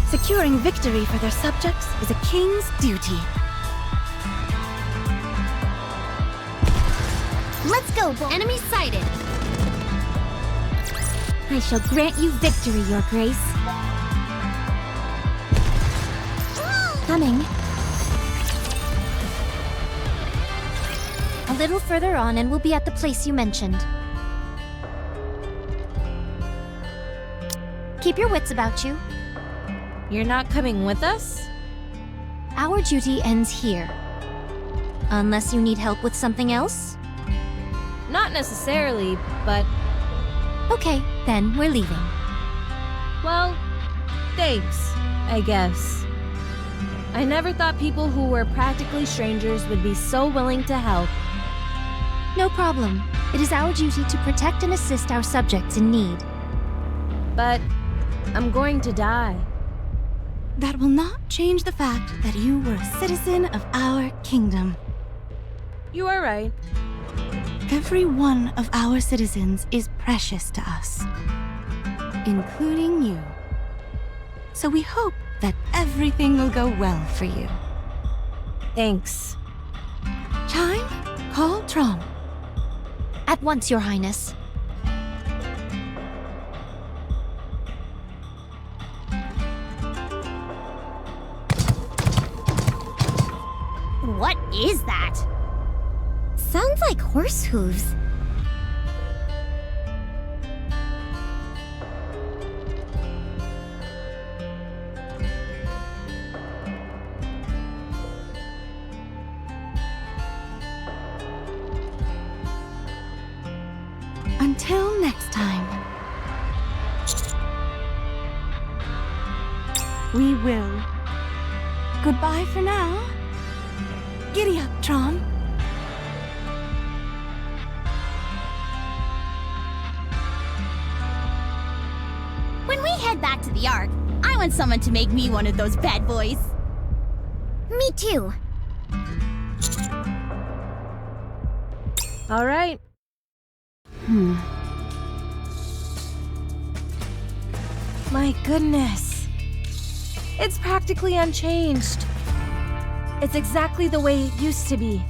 Securing victory for their subjects is a king's duty. Let's go, enemy sighted. I shall grant you victory, Your Grace. Coming. A little further on and we'll be at the place you mentioned. Keep your wits about you. You're not coming with us? Our duty ends here. Unless you need help with something else? Not necessarily, but Okay, then we're leaving. Well, thanks, I guess. I never thought people who were practically strangers would be so willing to help. No problem. It is our duty to protect and assist our subjects in need. But I'm going to die. That will not change the fact that you were a citizen of our kingdom. You are right. Every one of our citizens is precious to us, including you. So we hope that everything will go well for you. Thanks. Chime, call Trom. At once, Your Highness. What is that? Sounds like horse hooves. Until next time. We will. Goodbye for now. Giddy up, Trom. When we head back to the Ark, I want someone to make me one of those bad boys. Me too. All right. My goodness. It's practically unchanged. It's exactly the way it used to be.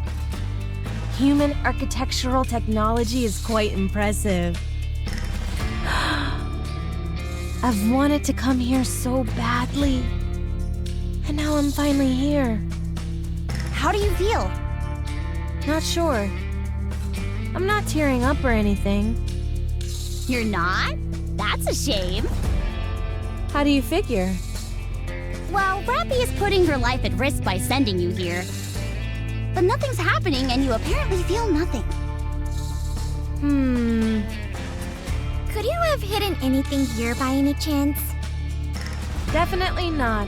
Human architectural technology is quite impressive. I've wanted to come here so badly. And now I'm finally here. How do you feel? Not sure. I'm not tearing up or anything. You're not? That's a shame. How do you figure? Well, Rapi is putting her life at risk by sending you here. But nothing's happening and you apparently feel nothing. Could you have hidden anything here by any chance? Definitely not.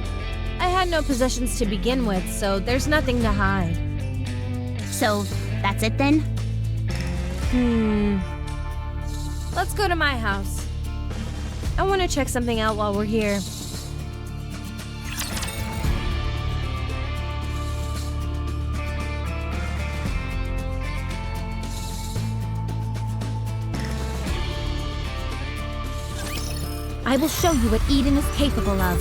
I had no possessions to begin with, so there's nothing to hide. So, that's it then? Let's go to my house. I want to check something out while we're here. I will show you what Eden is capable of.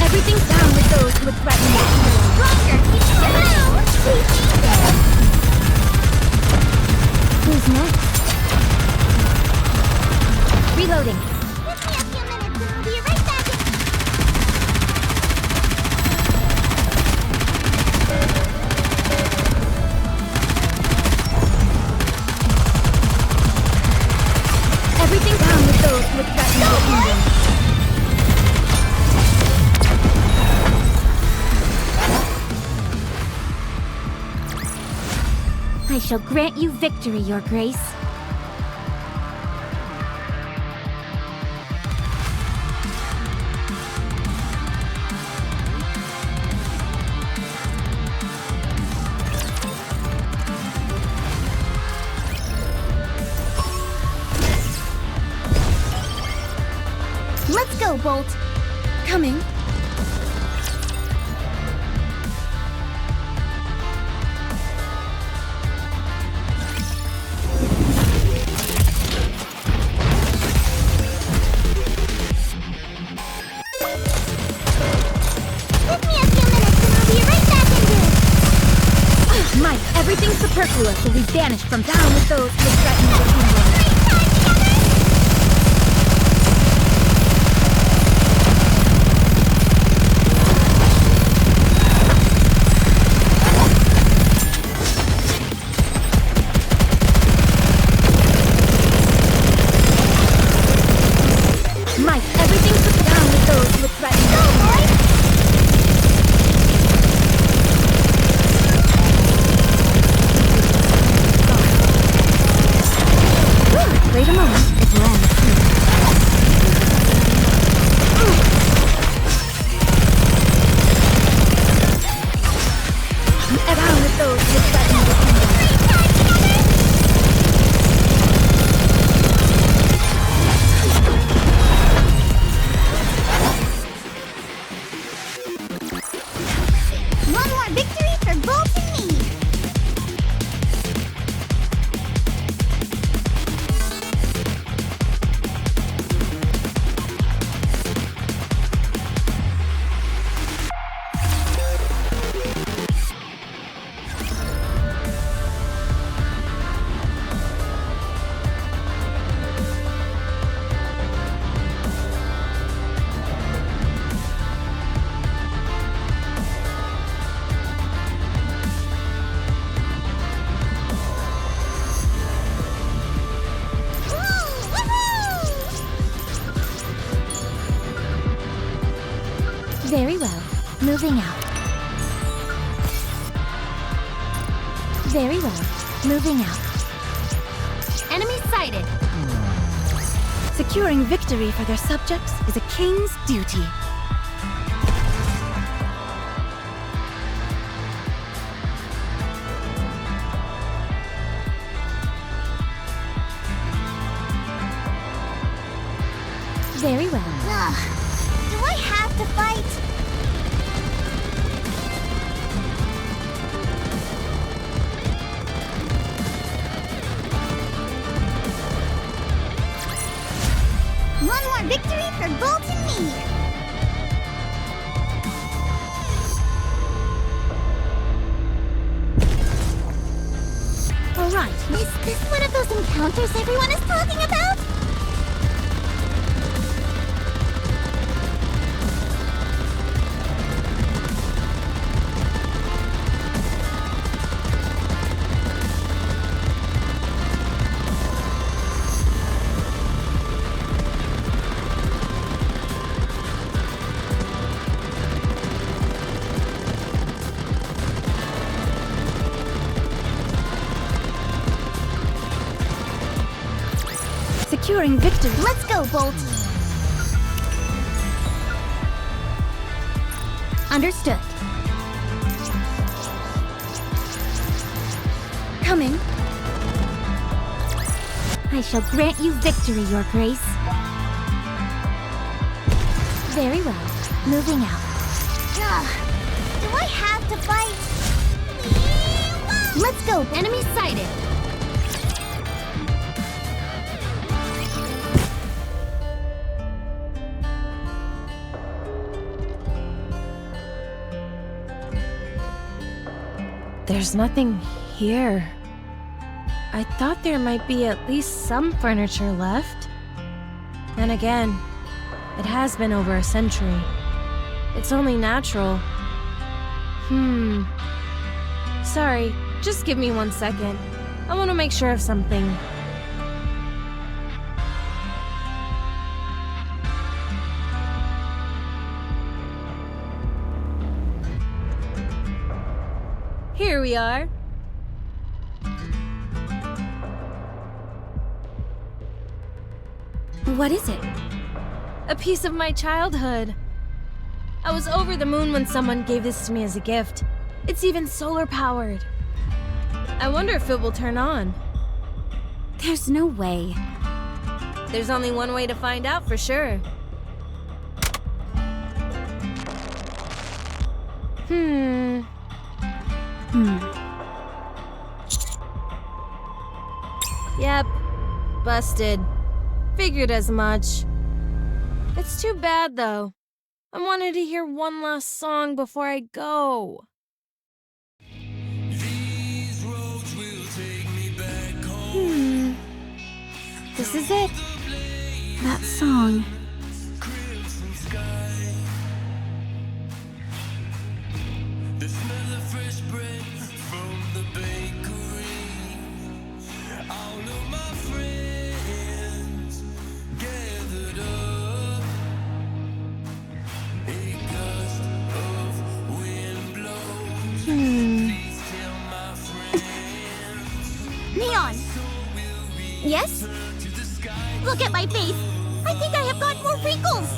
Everything's down with those who would threaten me. Who's next? Reloading. Give me a few minutes and I'll be right back. Everything's down with those who would threaten the kingdom. I shall grant you victory, Your Grace. Let's go, Bolt. Coming. Give me a few minutes and I'll be right back in here. Mike, everything superfluous will be banished from down with those who would threaten the kingdom. Mike, everything's put down with those who would threaten the kingdom. Down with those who threaten the kingdom. One more victory for Bolt and me! Very well. Moving out. Very well. Moving out. Enemy sighted! Securing victory for their subjects is a king's duty. Very well. Ugh. Do I have to fight? One more victory for Bolt and me! All right. Is this one of those encounters everyone is talking about? Securing victory. Let's go, Bolt! Understood. Coming. I shall grant you victory, Your Grace. Very well. Moving out. Ugh. Do I have to fight? Let's go! Enemy sighted! There's nothing here. I thought there might be at least some furniture left. Then again, it has been over a century. It's only natural. Sorry, just give me 1 second. I want to make sure of something. Here we are. What is it? A piece of my childhood. I was over the moon when someone gave this to me as a gift. It's even solar powered. I wonder if it will turn on. There's no way. There's only one way to find out for sure. Yep. Busted. Figured as much. It's too bad, though. I wanted to hear one last song before I go. This is it. That song. Neon! Yes? Look at my face! I think I have got more wrinkles!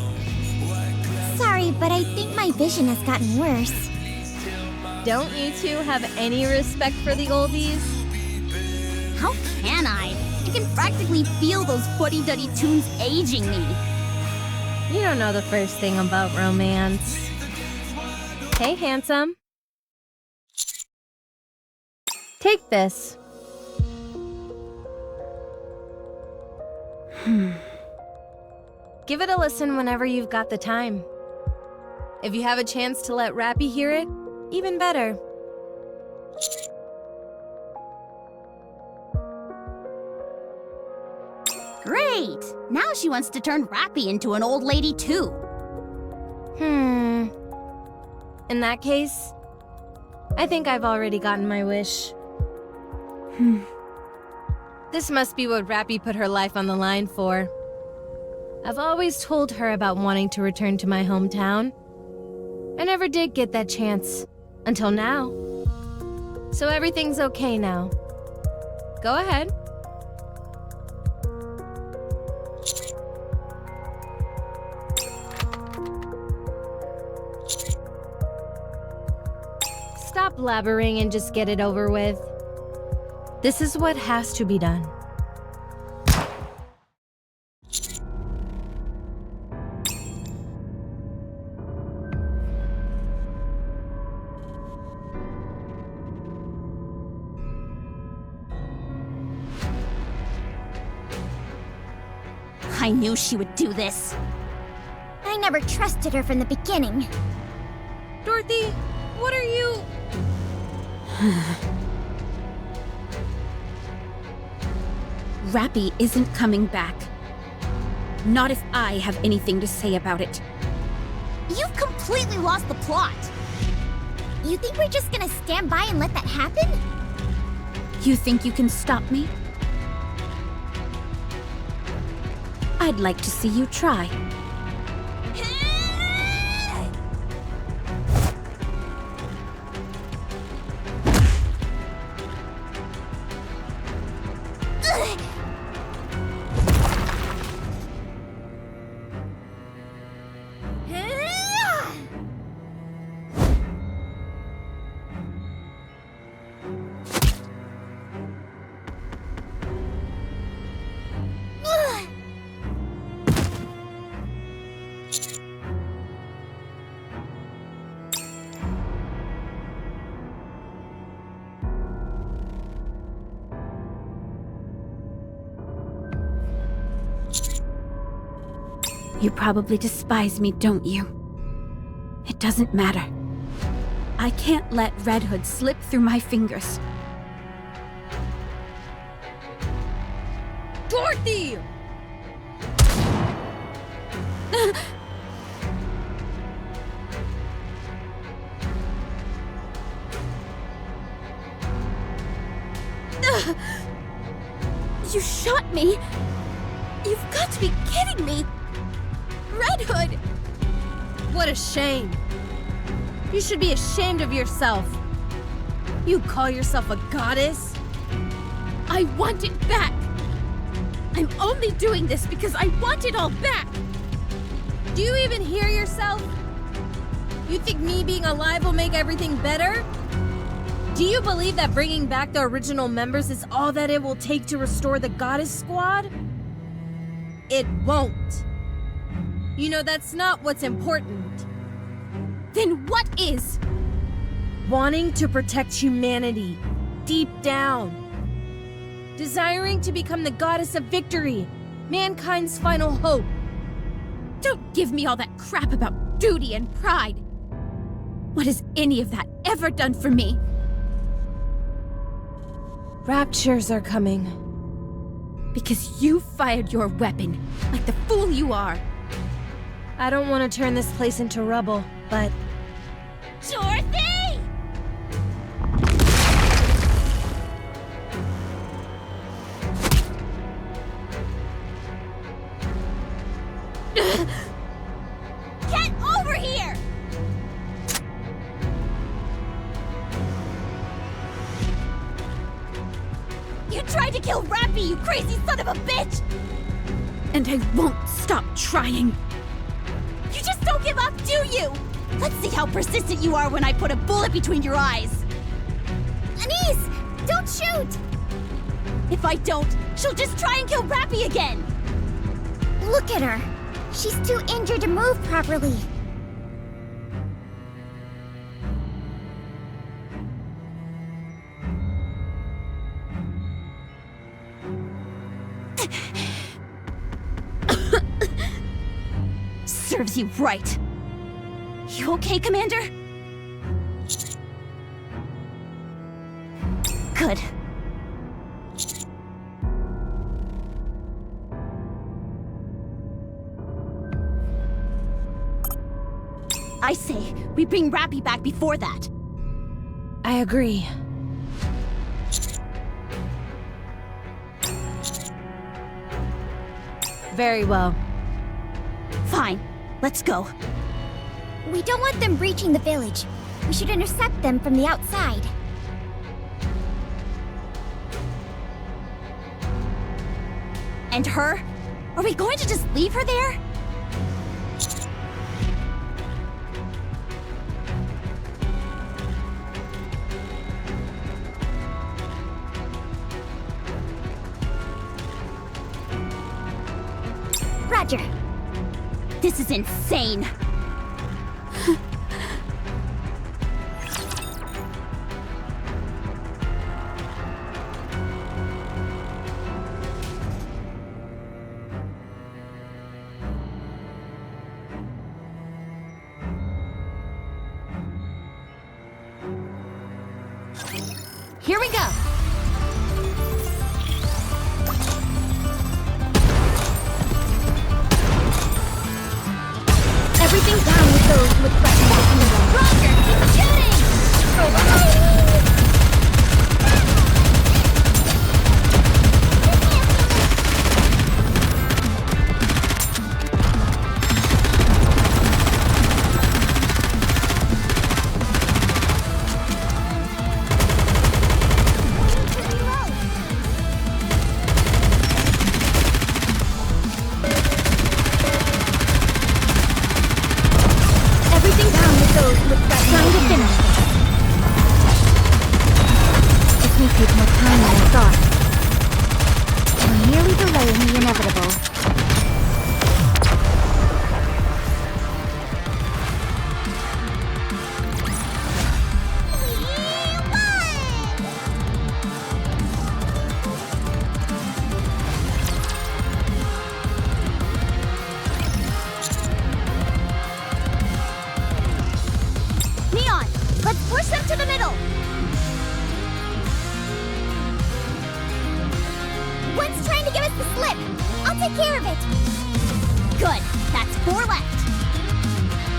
Sorry, but I think my vision has gotten worse. Don't you two have any respect for the oldies? How can I? I can practically feel those fuddy-duddy tunes aging me. You don't know the first thing about romance. Hey, handsome. Take this. Give it a listen whenever you've got the time. If you have a chance to let Rapi hear it, even better. Great! Now she wants to turn Rapi into an old lady too. In that case, I think I've already gotten my wish. This must be what Rapi put her life on the line for. I've always told her about wanting to return to my hometown. I never did get that chance, until now. So everything's okay now. Go ahead. Stop blabbering and just get it over with. This is what has to be done. I knew she would do this. I never trusted her from the beginning. Dorothy, what are you... Rapi isn't coming back. Not if I have anything to say about it. You've completely lost the plot. You think we're just gonna stand by and let that happen? You think you can stop me? I'd like to see you try. You probably despise me, don't you? It doesn't matter. I can't let Red Hood slip through my fingers. Dorothy! You shot me! You've got to be kidding me! Red Hood! What a shame. You should be ashamed of yourself. You call yourself a goddess? I want it back! I'm only doing this because I want it all back! Do you even hear yourself? You think me being alive will make everything better? Do you believe that bringing back the original members is all that it will take to restore the Goddess Squad? It won't. You know that's not what's important. Then what is? Wanting to protect humanity, deep down. Desiring to become the goddess of victory, mankind's final hope. Don't give me all that crap about duty and pride. What has any of that ever done for me? Raptures are coming. Because you fired your weapon, like the fool you are. I don't want to turn this place into rubble, but... Dorothy! Get over here! You tried to kill Rapi, you crazy son of a bitch! And I won't stop trying. You just don't give up, do you? Let's see how persistent you are when I put a bullet between your eyes. Anise, don't shoot! If I don't, she'll just try and kill Rapi again. Look at her. She's too injured to move properly. Serves you right. You okay, Commander? Good. I say, we bring Rapi back before that. I agree. Very well. Fine, let's go. We don't want them breaching the village. We should intercept them from the outside. And her? Are we going to just leave her there? Roger. This is insane. Here we go. Everything down with those who would threaten the kingdom. Roger, keep shooting! Everything down with those who would threaten Trying to finish this. This may take more time than I thought. We're merely delaying the inevitable. Neon, let's push them to the middle. One's trying to give us the slip. I'll take care of it. Good, that's 4 left.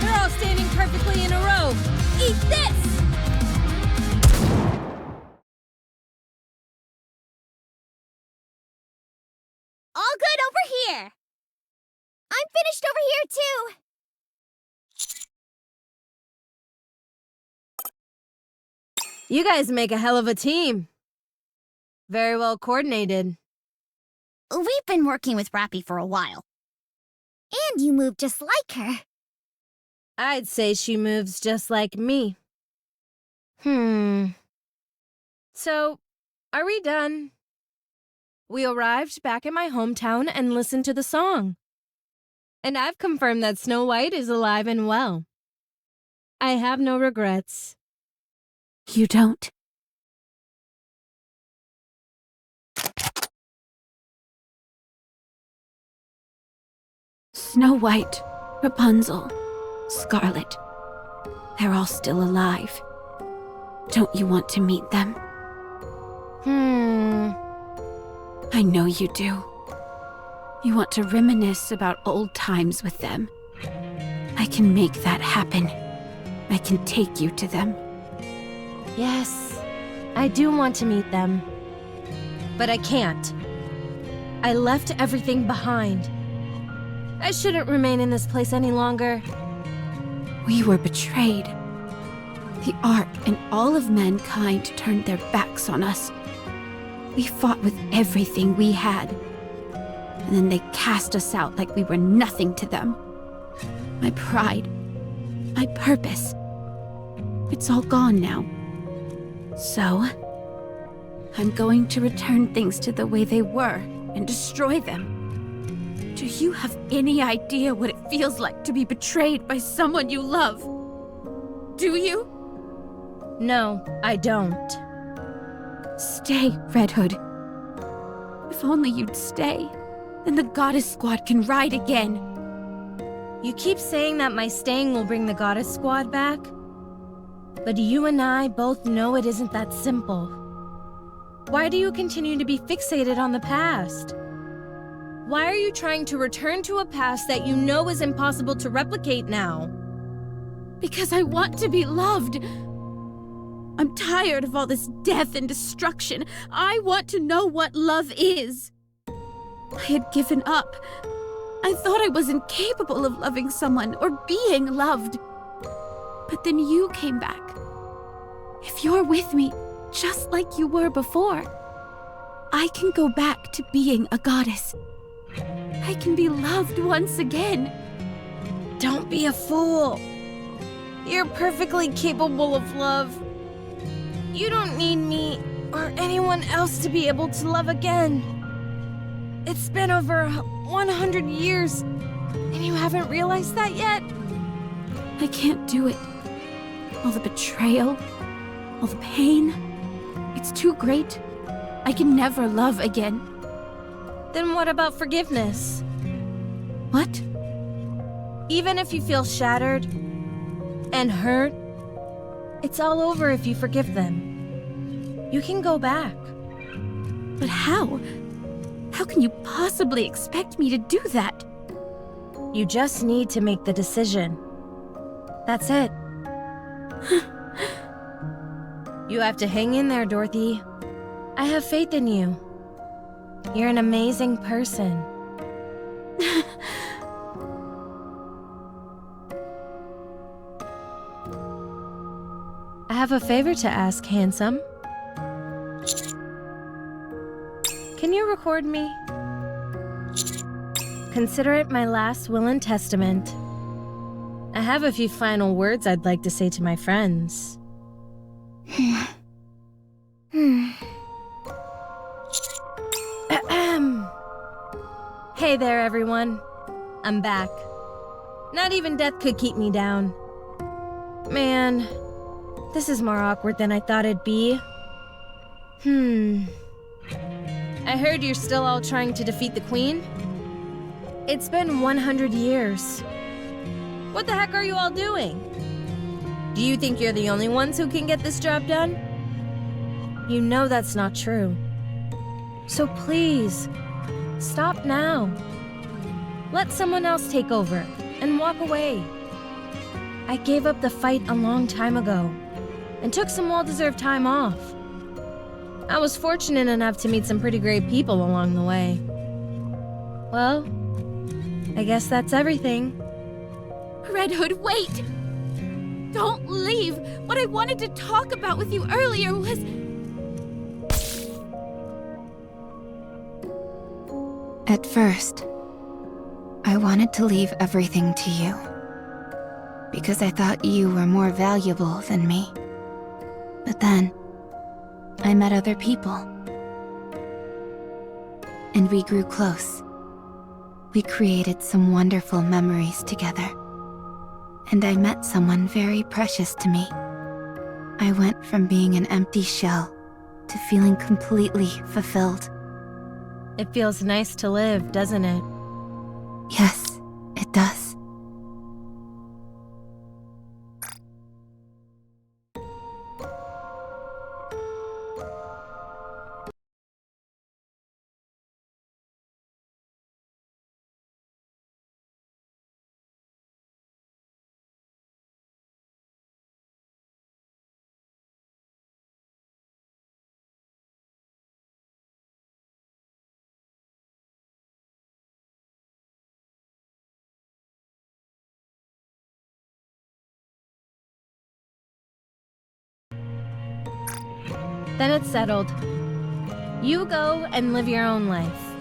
They're all standing perfectly in a row. Eat this! All good over here. I'm finished over here, too. You guys make a hell of a team. Very well coordinated. We've been working with Rapi for a while. And you move just like her. I'd say she moves just like me. So, are we done? We arrived back at my hometown and listened to the song. And I've confirmed that Snow White is alive and well. I have no regrets. You don't. Snow White, Rapunzel, Scarlet. They're all still alive. Don't you want to meet them? I know you do. You want to reminisce about old times with them. I can make that happen. I can take you to them. Yes, I do want to meet them. But I can't. I left everything behind. I shouldn't remain in this place any longer. We were betrayed. The Ark and all of mankind turned their backs on us. We fought with everything we had. And then they cast us out like we were nothing to them. My pride, my purpose. It's all gone now. So, I'm going to return things to the way they were and destroy them. Do you have any idea what it feels like to be betrayed by someone you love? Do you? No, I don't. Stay, Red Hood. If only you'd stay, then the Goddess Squad can ride again. You keep saying that my staying will bring the Goddess Squad back, but you and I both know it isn't that simple. Why do you continue to be fixated on the past? Why are you trying to return to a past that you know is impossible to replicate now? Because I want to be loved. I'm tired of all this death and destruction. I want to know what love is. I had given up. I thought I was incapable of loving someone or being loved. But then you came back. If you're with me, just like you were before, I can go back to being a goddess. I can be loved once again. Don't be a fool. You're perfectly capable of love. You don't need me or anyone else to be able to love again. It's been over 100 years, and you haven't realized that yet? I can't do it. All the betrayal, all the pain, it's too great. I can never love again. Then what about forgiveness? What? Even if you feel shattered and hurt, it's all over if you forgive them. You can go back. But how? How can you possibly expect me to do that? You just need to make the decision. That's it. You have to hang in there, Dorothy. I have faith in you. You're an amazing person. I have a favor to ask, handsome. Can you record me? Consider it my last will and testament. I have a few final words I'd like to say to my friends. Hey there, everyone. I'm back. Not even death could keep me down. Man, this is more awkward than I thought it'd be. I heard you're still all trying to defeat the Queen? It's been 100 years. What the heck are you all doing? Do you think you're the only ones who can get this job done? You know that's not true. So please, stop now. Let someone else take over and walk away. I gave up the fight a long time ago and took some well-deserved time off. I was fortunate enough to meet some pretty great people along the way. Well, I guess that's everything. Red Hood, wait! Don't leave! What I wanted to talk about with you earlier was... At first, I wanted to leave everything to you. Because I thought you were more valuable than me. But then, I met other people. And we grew close. We created some wonderful memories together. And I met someone very precious to me. I went from being an empty shell to feeling completely fulfilled. It feels nice to live, doesn't it? Yes, it does. Then it's settled. You go and live your own life.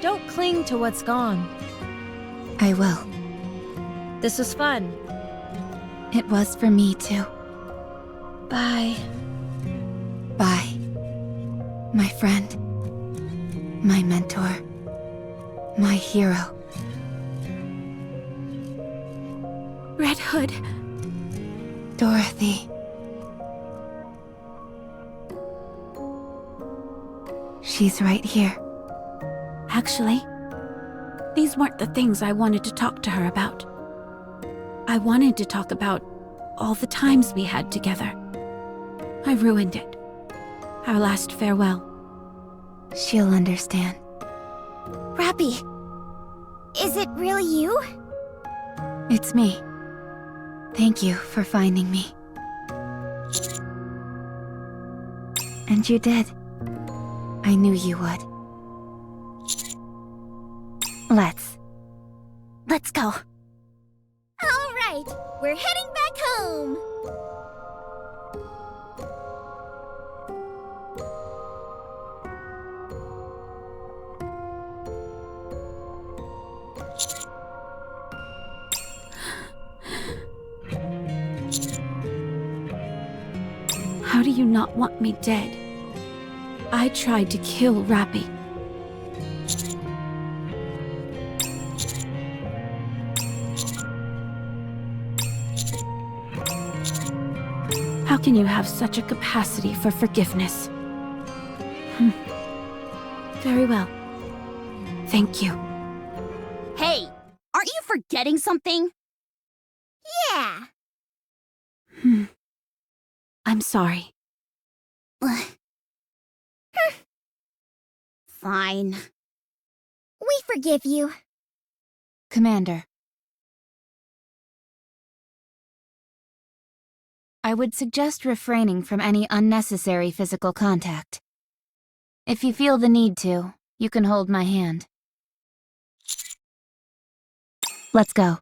Don't cling to what's gone. I will. This was fun. It was for me too. Bye. Bye. My friend. My mentor. My hero. Red Hood. Dorothy. She's right here. Actually, these weren't the things I wanted to talk to her about. I wanted to talk about all the times we had together. I ruined it. Our last farewell. She'll understand. Rapi, is it really you? It's me. Thank you for finding me. And you did. I knew you would. Let's go. All right, we're heading back home. How do you not want me dead? I tried to kill Rapi. How can you have such a capacity for forgiveness? Very well. Thank you. Hey, aren't you forgetting something? Yeah. I'm sorry. Fine. We forgive you. Commander. I would suggest refraining from any unnecessary physical contact. If you feel the need to, you can hold my hand. Let's go.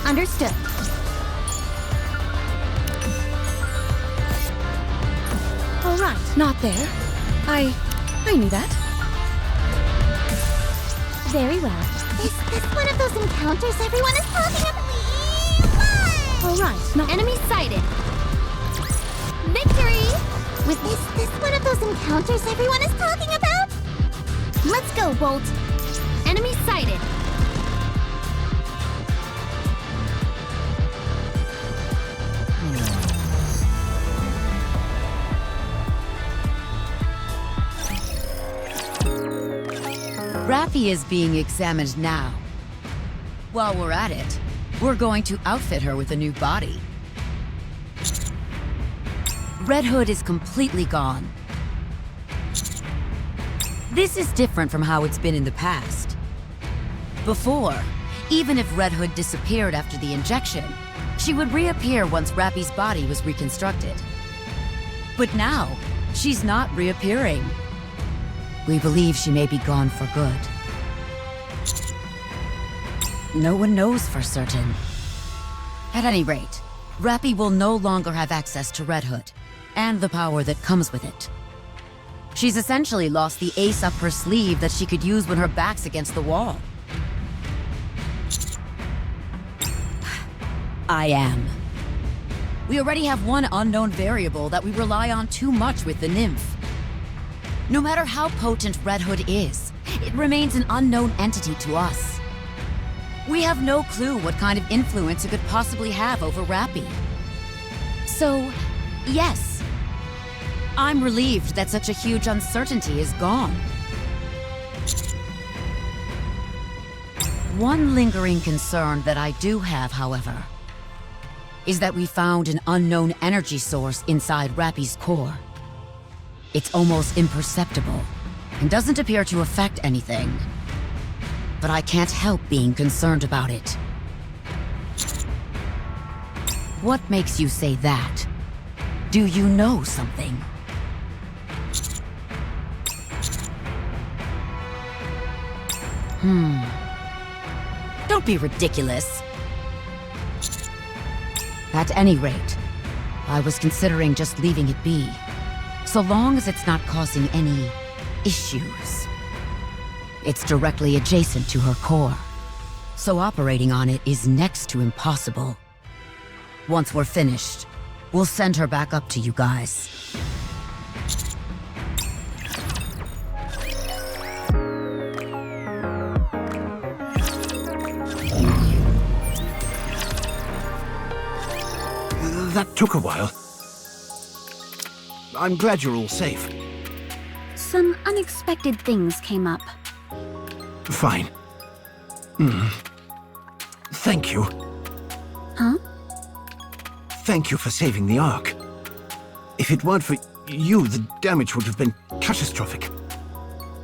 Understood. All right, not there. I knew that. Very well. Is this one of those encounters everyone is talking about? We won! All right, not... Enemy sighted. Victory! Is this one of those encounters everyone is talking about? Let's go, Bolt. Enemy sighted. Rapi is being examined now. While we're at it, we're going to outfit her with a new body. Red Hood is completely gone. This is different from how it's been in the past. Before, even if Red Hood disappeared after the injection, she would reappear once Rapi's body was reconstructed. But now, she's not reappearing. We believe she may be gone for good. No one knows for certain. At any rate, Rapi will no longer have access to Red Hood, and the power that comes with it. She's essentially lost the ace up her sleeve that she could use when her back's against the wall. I am. We already have one unknown variable that we rely on too much with the nymph. No matter how potent Red Hood is, it remains an unknown entity to us. We have no clue what kind of influence it could possibly have over Rapi. So, yes. I'm relieved that such a huge uncertainty is gone. One lingering concern that I do have, however, is that we found an unknown energy source inside Rapi's core. It's almost imperceptible, and doesn't appear to affect anything. But I can't help being concerned about it. What makes you say that? Do you know something? Don't be ridiculous. At any rate, I was considering just leaving it be, so long as it's not causing any issues. It's directly adjacent to her core, so operating on it is next to impossible. Once we're finished, we'll send her back up to you guys. That took a while. I'm glad you're all safe. Some unexpected things came up. Fine. Thank you. Huh? Thank you for saving the Ark. If it weren't for you, the damage would have been catastrophic.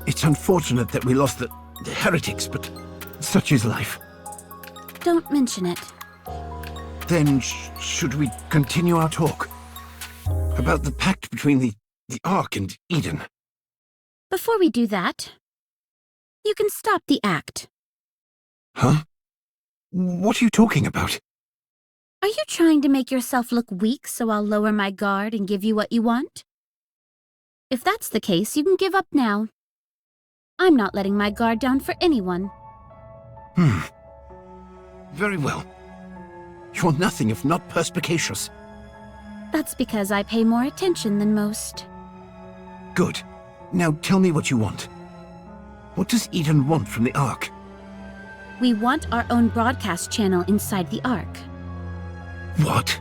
It's unfortunate that we lost the heretics, but such is life. Don't mention it. Then should we continue our talk? About the pact between the Ark and Eden. Before we do that, you can stop the act. Huh? What are you talking about? Are you trying to make yourself look weak so I'll lower my guard and give you what you want? If that's the case, you can give up now. I'm not letting my guard down for anyone. Very well. You're nothing if not perspicacious. That's because I pay more attention than most. Good. Now tell me what you want. What does Eden want from the Ark? We want our own broadcast channel inside the Ark. What?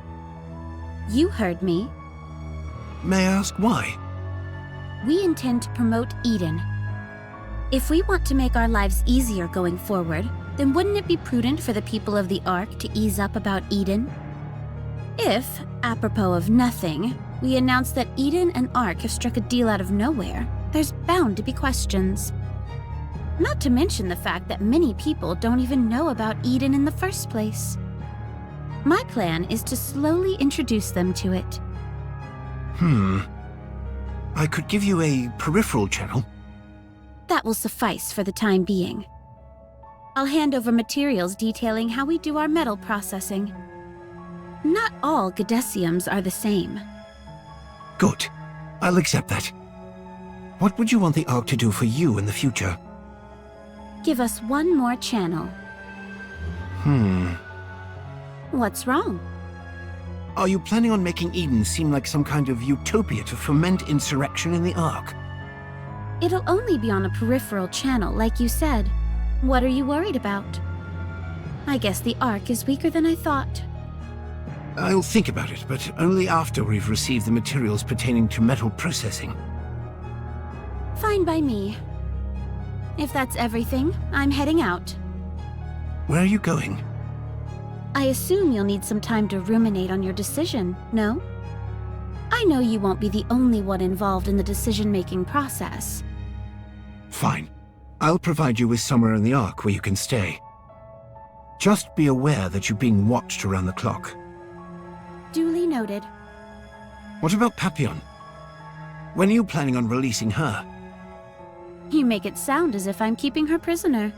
You heard me. May I ask why? We intend to promote Eden. If we want to make our lives easier going forward, then wouldn't it be prudent for the people of the Ark to ease up about Eden? If, apropos of nothing, we announce that Eden and Ark have struck a deal out of nowhere, there's bound to be questions. Not to mention the fact that many people don't even know about Eden in the first place. My plan is to slowly introduce them to it. I could give you a peripheral channel. That will suffice for the time being. I'll hand over materials detailing how we do our metal processing. Not all Gadesiums are the same. Good. I'll accept that. What would you want the Ark to do for you in the future? Give us one more channel. What's wrong? Are you planning on making Eden seem like some kind of utopia to foment insurrection in the Ark? It'll only be on a peripheral channel, like you said. What are you worried about? I guess the Ark is weaker than I thought. I'll think about it, but only after we've received the materials pertaining to metal processing. Fine by me. If that's everything, I'm heading out. Where are you going? I assume you'll need some time to ruminate on your decision, no? I know you won't be the only one involved in the decision-making process. Fine. I'll provide you with somewhere in the Ark where you can stay. Just be aware that you're being watched around the clock. Duly noted. What about Papillon? When are you planning on releasing her? You make it sound as if I'm keeping her prisoner.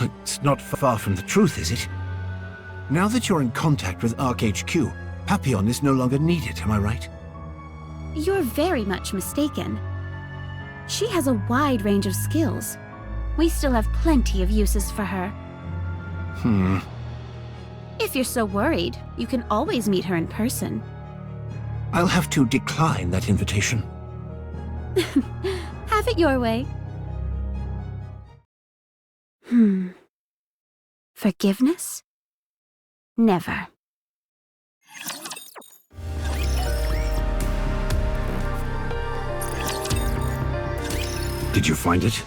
It's not far from the truth, is it? Now that you're in contact with Ark HQ, Papillon is no longer needed, am I right? You're very much mistaken. She has a wide range of skills. We still have plenty of uses for her. If you're so worried, you can always meet her in person. I'll have to decline that invitation. Have it your way. Forgiveness? Never. Did you find it?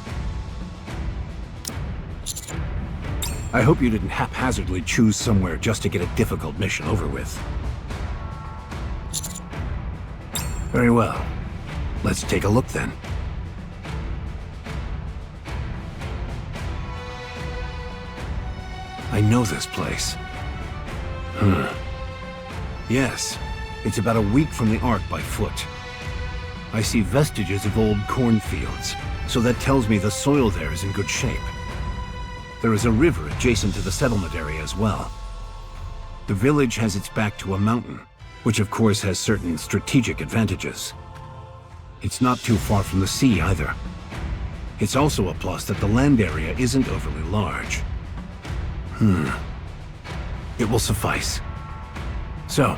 I hope you didn't haphazardly choose somewhere just to get a difficult mission over with. Very well. Let's take a look then. I know this place. Yes, it's about a week from the Ark by foot. I see vestiges of old cornfields, so that tells me the soil there is in good shape. There is a river adjacent to the settlement area as well. The village has its back to a mountain, which of course has certain strategic advantages. It's not too far from the sea either. It's also a plus that the land area isn't overly large. It will suffice. So,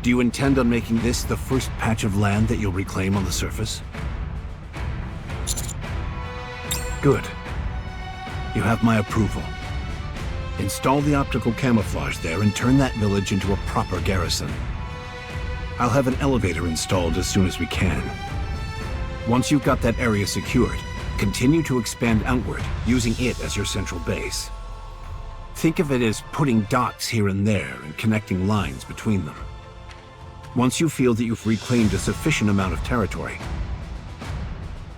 do you intend on making this the first patch of land that you'll reclaim on the surface? Good. You have my approval. Install the optical camouflage there and turn that village into a proper garrison. I'll have an elevator installed as soon as we can. Once you've got that area secured, continue to expand outward, using it as your central base. Think of it as putting dots here and there and connecting lines between them. Once you feel that you've reclaimed a sufficient amount of territory,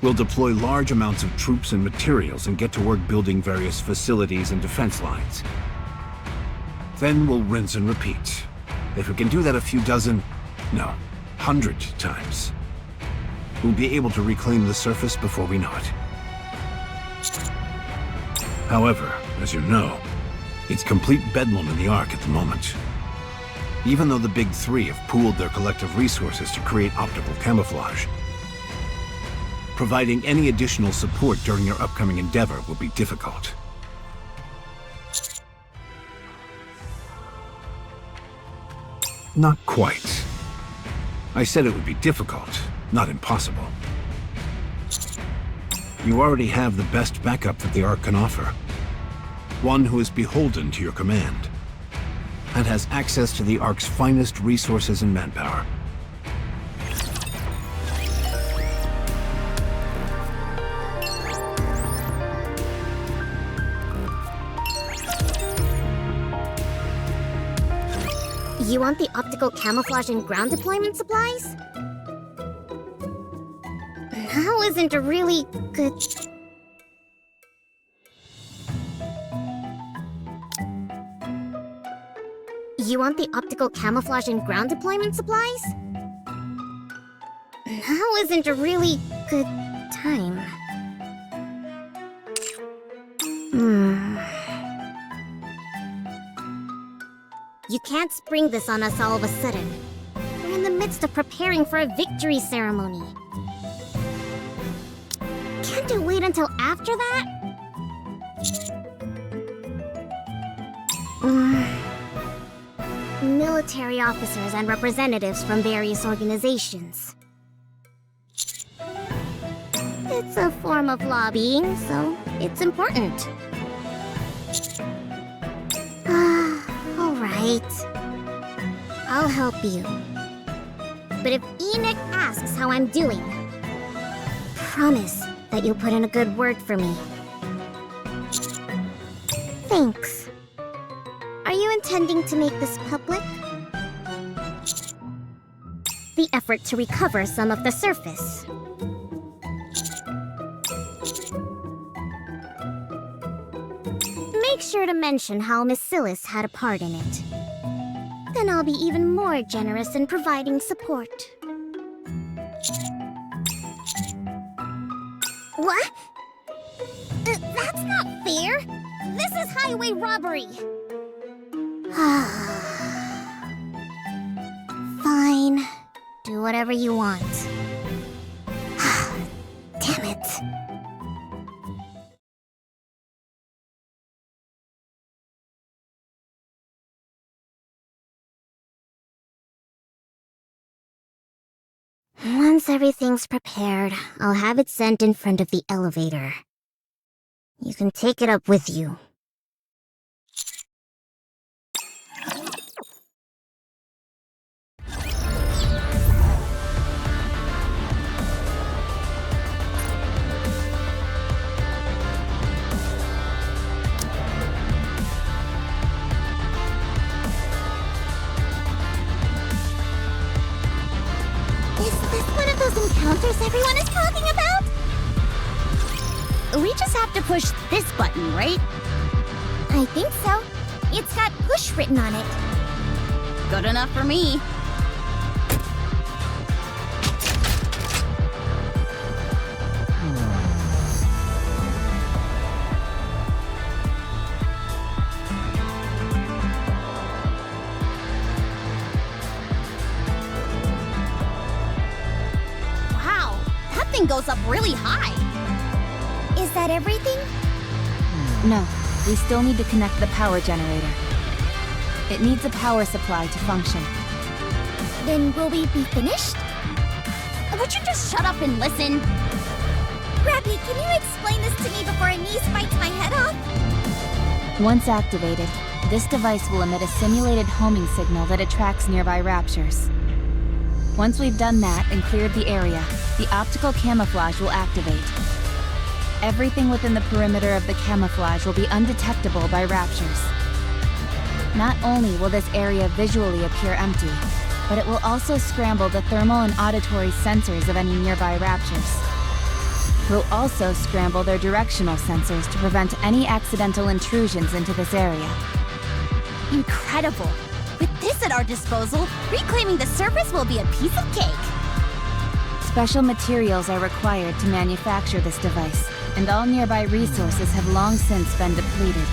we'll deploy large amounts of troops and materials and get to work building various facilities and defense lines. Then we'll rinse and repeat. If we can do that a few dozen, no, 100 times, we'll be able to reclaim the surface before we know it. However, as you know, it's complete bedlam in the Ark at the moment. Even though the Big Three have pooled their collective resources to create optical camouflage, providing any additional support during your upcoming endeavor will be difficult. Not quite. I said it would be difficult, not impossible. You already have the best backup that the Ark can offer. One who is beholden to your command, and has access to the Ark's finest resources and manpower. You want the optical camouflage and ground deployment supplies? Now isn't a really good... You want the optical camouflage and ground deployment supplies? Now isn't a really good time. You can't spring this on us all of a sudden. We're in the midst of preparing for a victory ceremony. Can't you wait until after that? Military officers and representatives from various organizations. It's a form of lobbying, so it's important. Alright. I'll help you. But if Enoch asks how I'm doing, promise that you'll put in a good word for me. Thanks. Are you intending to make this public? The effort to recover some of the surface. Make sure to mention how Miss Silas had a part in it. Then I'll be even more generous in providing support. What? That's not fair! This is highway robbery! Fine. Do whatever you want. Damn it. Once everything's prepared, I'll have it sent in front of the elevator. You can take it up with you. Those encounters everyone is talking about? We just have to push this button, right? I think so. It's got push written on it. Good enough for me. thing goes up really high. Is that everything? No, we still need to connect the power generator. It needs a power supply to function. Then will we be finished? Would you just shut up and listen? Rapi, can you explain this to me before a niece bites my head off? Once activated, this device will emit a simulated homing signal that attracts nearby raptures. Once we've done that and cleared the area, the optical camouflage will activate. Everything within the perimeter of the camouflage will be undetectable by raptures. Not only will this area visually appear empty, but it will also scramble the thermal and auditory sensors of any nearby raptures. We'll also scramble their directional sensors to prevent any accidental intrusions into this area. Incredible! With this at our disposal, reclaiming the surface will be a piece of cake. Special materials are required to manufacture this device, and all nearby resources have long since been depleted.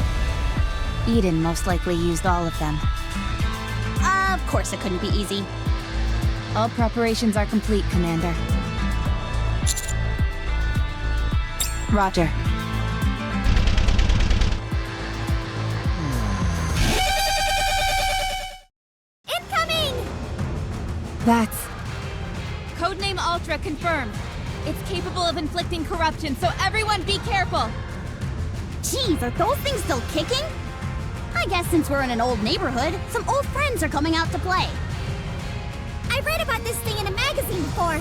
Eden most likely used all of them. Of course it couldn't be easy. All preparations are complete, Commander. Roger. Incoming! That's... Codename Ultra confirmed. It's capable of inflicting corruption, so everyone be careful! Jeez, are those things still kicking? I guess since we're in an old neighborhood, some old friends are coming out to play. I read about this thing in a magazine before.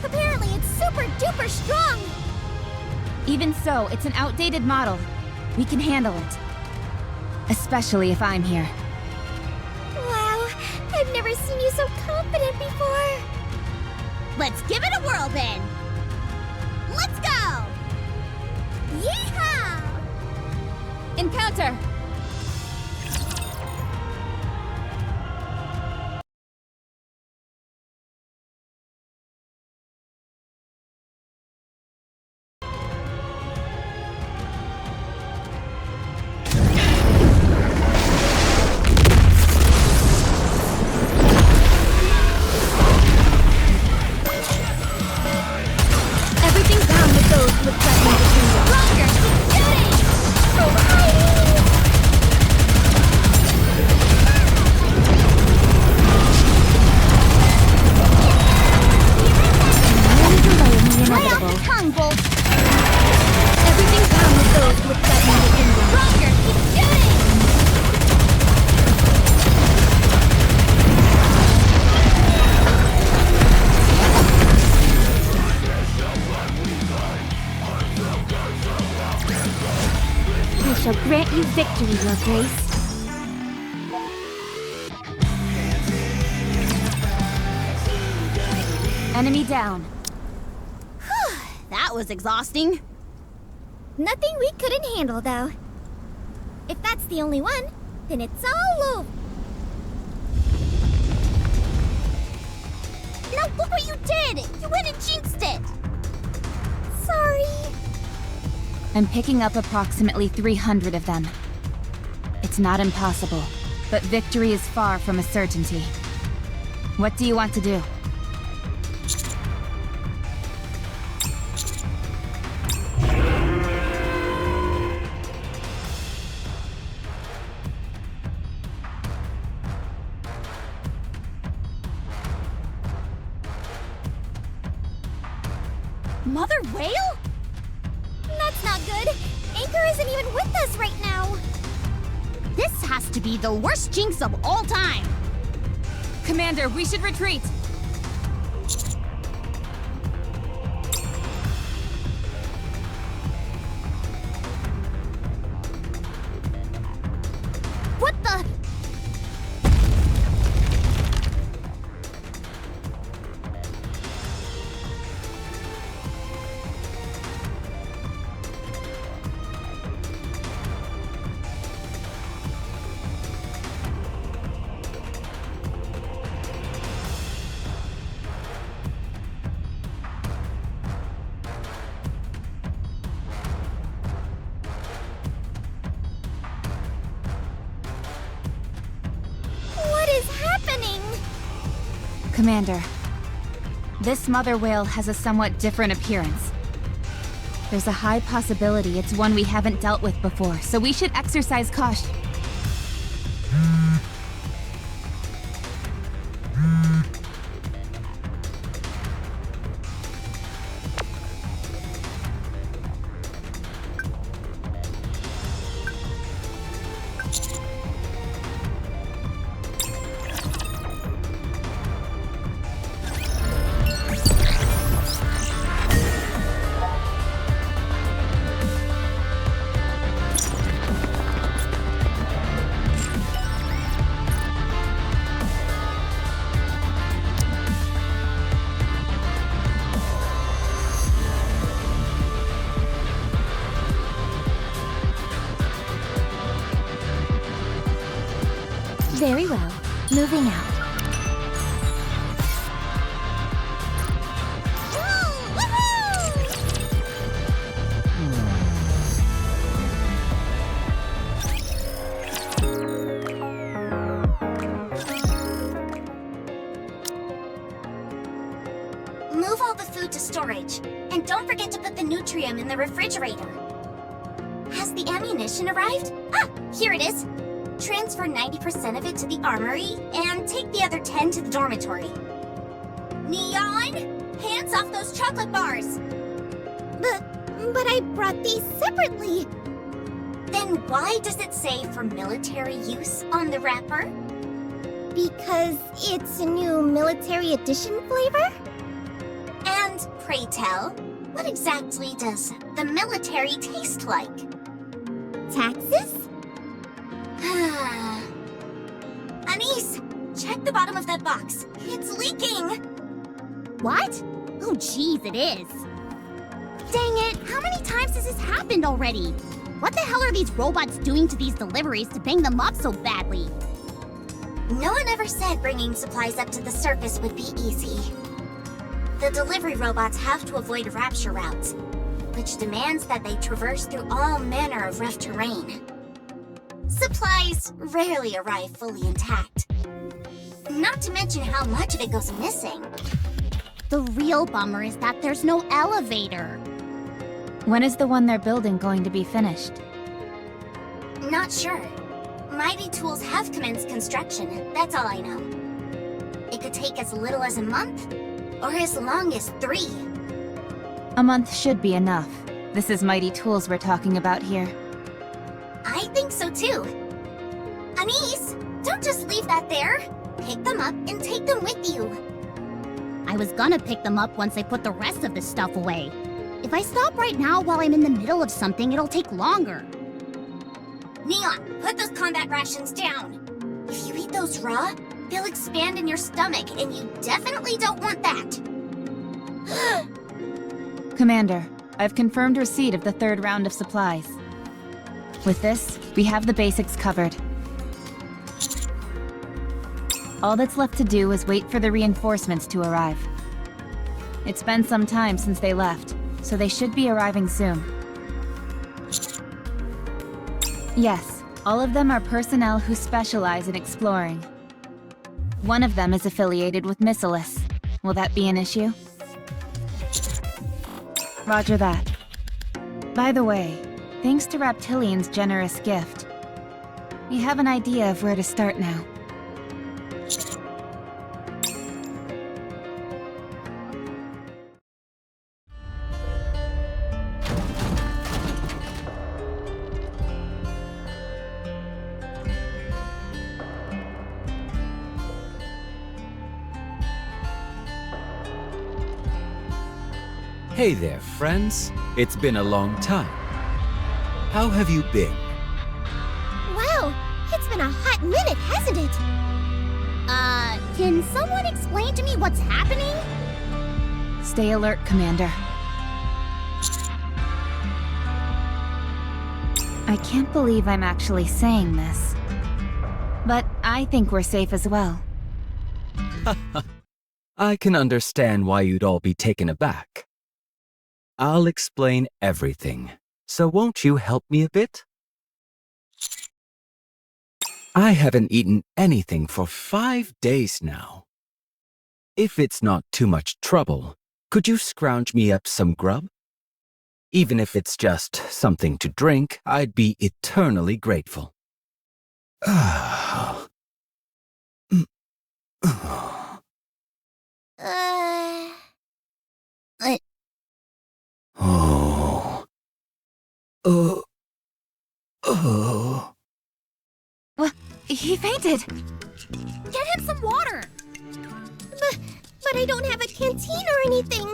Apparently it's super duper strong. Even so, it's an outdated model. We can handle it. Especially if I'm here. Wow, I've never seen you so confident before. Let's give it a whirl then. Let's go! Yeehaw! Encounter! Everything's down with those with threatening the kingdom. Roger, keep shooting! Lay off the tongue, Bolt! Everything's down with those with threatening the kingdom. Roger, keep shooting! I shall grant you victory, Your Grace. Enemy down. That was exhausting. Nothing we couldn't handle, though. If that's the only one, then it's all over. Now look what you did! You went and jinxed it! Sorry. I'm picking up approximately 300 of them. It's not impossible, but victory is far from a certainty. What do you want to do? Mother Whale? That's not good. Anchor isn't even with us right now. This has to be the worst jinx of all time! Commander, we should retreat! What the? What is happening? Commander, This mother whale has a somewhat different appearance. There's a high possibility it's one we haven't dealt with before, so we should exercise caution. Very well. Moving out. Move all the food to storage. And don't forget to put the Nutrium in the refrigerator. Has the ammunition arrived? Ah, here it is. Transfer 90% of it to the armory, and take the other 10 to the dormitory. Neon! Hands off those chocolate bars! But I brought these separately. Then why does it say for military use on the wrapper? Because it's a new military edition flavor? And pray tell, what exactly does the military taste like? Taxes? Anise, check the bottom of that box. It's leaking! What? Oh, jeez, it is. Dang it, how many times has this happened already? What the hell are these robots doing to these deliveries to bang them up so badly? No one ever said bringing supplies up to the surface would be easy. The delivery robots have to avoid rapture routes, which demands that they traverse through all manner of rough terrain. Supplies rarely arrive fully intact. Not to mention how much of it goes missing. The real bummer is that there's no elevator. When is the one they're building going to be finished? Not sure. Mighty Tools have commenced construction, that's all I know. It could take as little as a month, or as long as 3. A month should be enough. This is Mighty Tools we're talking about here. I think so too. Anise, don't just leave that there. Pick them up and take them with you. I was gonna pick them up once I put the rest of the stuff away. If I stop right now while I'm in the middle of something, it'll take longer. Neon, put those combat rations down. If you eat those raw, they'll expand in your stomach, and you definitely don't want that. Commander, I've confirmed receipt of the 3rd round of supplies. With this, we have the basics covered. All that's left to do is wait for the reinforcements to arrive. It's been some time since they left, so they should be arriving soon. Yes, all of them are personnel who specialize in exploring. One of them is affiliated with Missilis. Will that be an issue? Roger that. By the way, thanks to Raptilian's generous gift, we have an idea of where to start now. Hey there, friends. It's been a long time. How have you been? Wow, it's been a hot minute, hasn't it? Can someone explain to me what's happening? Stay alert, Commander. I can't believe I'm actually saying this. But I think we're safe as well. I can understand why you'd all be taken aback. I'll explain everything, so won't you help me a bit? I haven't eaten anything for 5 days now. If it's not too much trouble, could you scrounge me up some grub? Even if it's just something to drink, I'd be eternally grateful. Uh, What? He fainted! Get him some water! but I don't have a canteen or anything.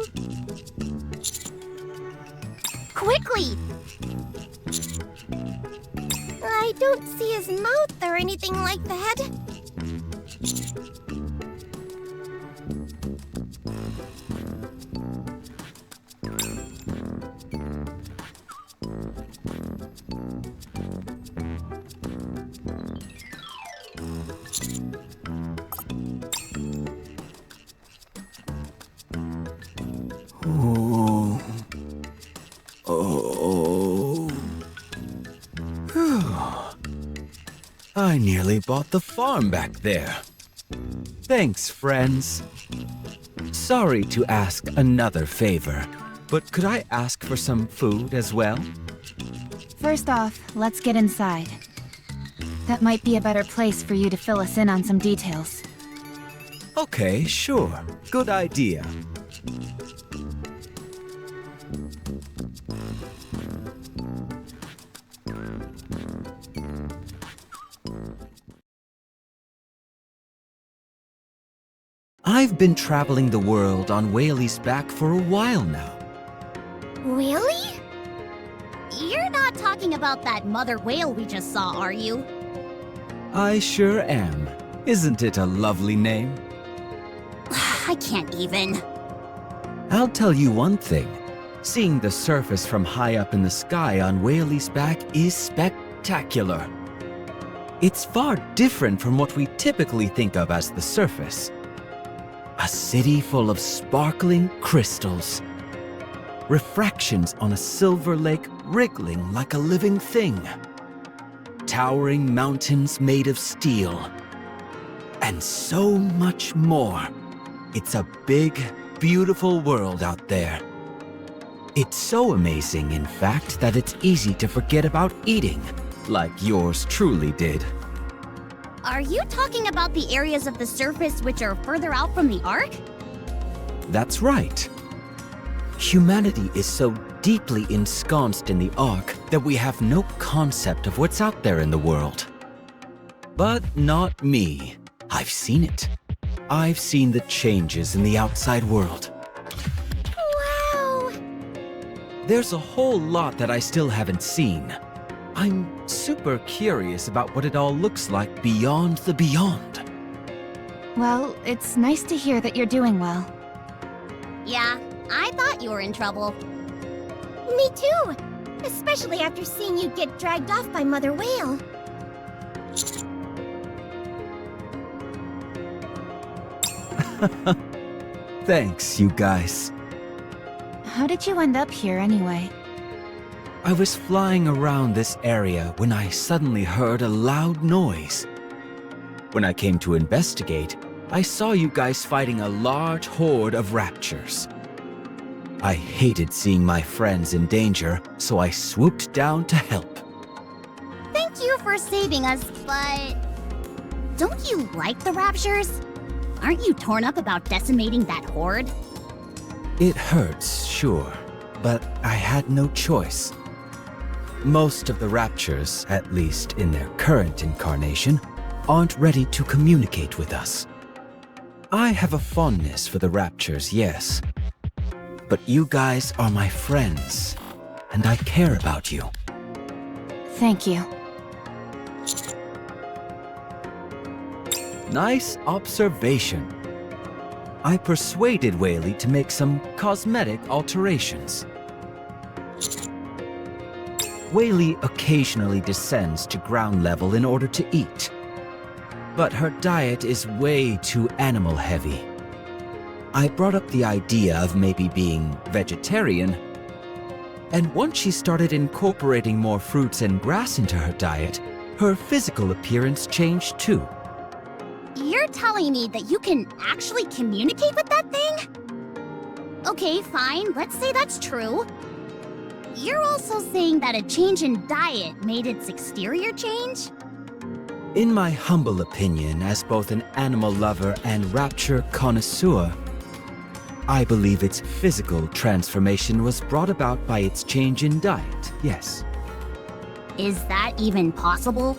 Quickly! I don't see his mouth or anything like that. Oh. Oh. I nearly bought the farm back there. Thanks, friends. Sorry to ask another favor, but could I ask for some food as well? First off, let's get inside. That might be a better place for you to fill us in on some details. Okay, sure. Good idea. I've been traveling the world on Whaley's back for a while now. Really? You're not talking about that mother whale we just saw, are you? I sure am. Isn't it a lovely name? I can't even. I'll tell you one thing. Seeing the surface from high up in the sky on Whaley's back is spectacular. It's far different from what we typically think of as the surface. A city full of sparkling crystals. Refractions on a silver lake wriggling like a living thing. Towering mountains made of steel. And so much more. It's a big, beautiful world out there. It's so amazing, in fact, that it's easy to forget about eating, like yours truly did. Are you talking about the areas of the surface which are further out from the Ark? That's right. Humanity is so deeply ensconced in the Ark that we have no concept of what's out there in the world. But not me. I've seen it. I've seen the changes in the outside world. Wow! There's a whole lot that I still haven't seen. I'm super curious about what it all looks like beyond the beyond. Well, it's nice to hear that you're doing well. Yeah, I thought you were in trouble. Me too! Especially after seeing you get dragged off by Mother Whale. Thanks, you guys. How did you end up here anyway? I was flying around this area when I suddenly heard a loud noise. When I came to investigate, I saw you guys fighting a large horde of raptures. I hated seeing my friends in danger, so I swooped down to help. Thank you for saving us, but... don't you like the raptures? Aren't you torn up about decimating that horde? It hurts, sure, but I had no choice. Most of the raptures, at least in their current incarnation, aren't ready to communicate with us. I have a fondness for the raptures, yes. But you guys are my friends, and I care about you. Thank you. Nice observation. I persuaded Whaley to make some cosmetic alterations. Whaley occasionally descends to ground level in order to eat. But her diet is way too animal heavy. I brought up the idea of maybe being vegetarian, and once she started incorporating more fruits and grass into her diet, her physical appearance changed too. You're you're telling me that you can actually communicate with that thing? Okay, fine, let's say that's true. You're also saying that a change in diet made its exterior change? In my humble opinion, as both an animal lover and rapture connoisseur, I believe its physical transformation was brought about by its change in diet, yes. Is that even possible?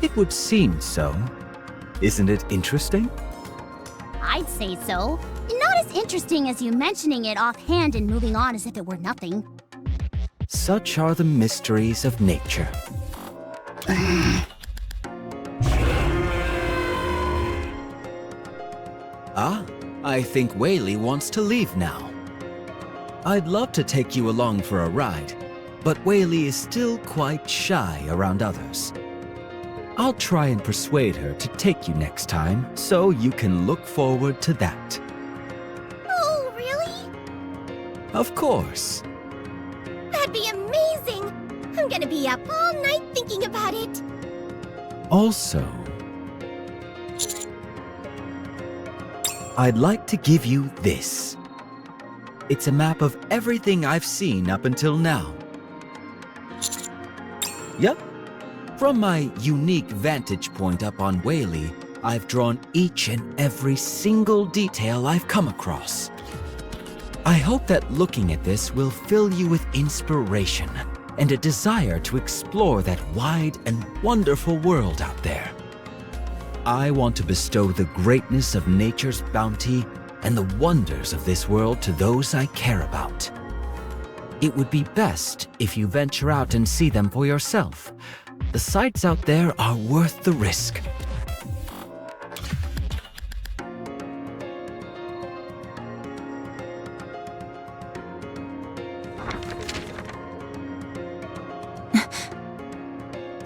It would seem so. Isn't it interesting? I'd say so. Not as interesting as you mentioning it offhand and moving on as if it were nothing. Such are the mysteries of nature. Ah, I think Whaley wants to leave now. I'd love to take you along for a ride, but Whaley is still quite shy around others. I'll try and persuade her to take you next time, so you can look forward to that. Oh, really? Of course. That'd be amazing! I'm gonna be up all night thinking about it. Also, I'd like to give you this. It's a map of everything I've seen up until now. Yep. From my unique vantage point up on Whaley, I've drawn each and every single detail I've come across. I hope that looking at this will fill you with inspiration and a desire to explore that wide and wonderful world out there. I want to bestow the greatness of nature's bounty and the wonders of this world to those I care about. It would be best if you venture out and see them for yourself. The sights out there are worth the risk.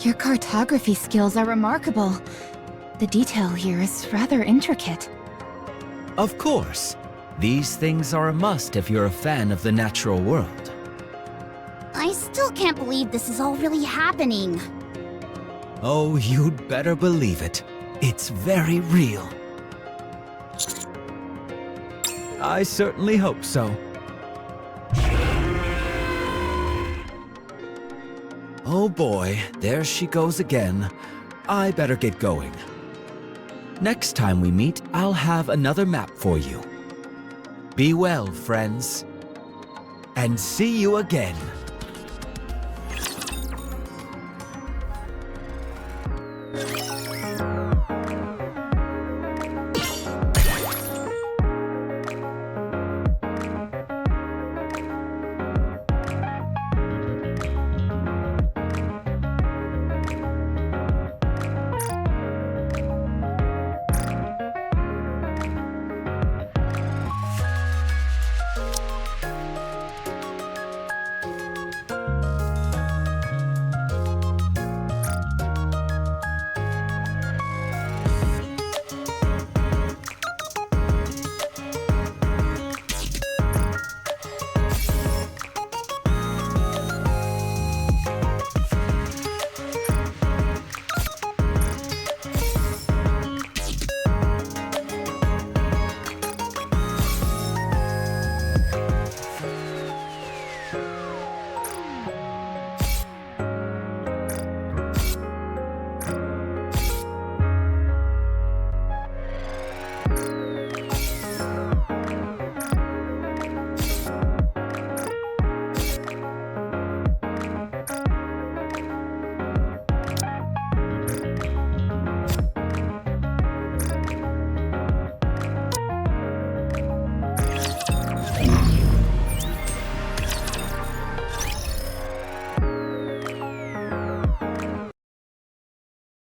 Your cartography skills are remarkable. The detail here is rather intricate. Of course. These things are a must if you're a fan of the natural world. I still can't believe this is all really happening. Oh, you'd better believe it. It's very real. I certainly hope so. Oh boy, there she goes again. I better get going. Next time we meet, I'll have another map for you. Be well, friends. And see you again.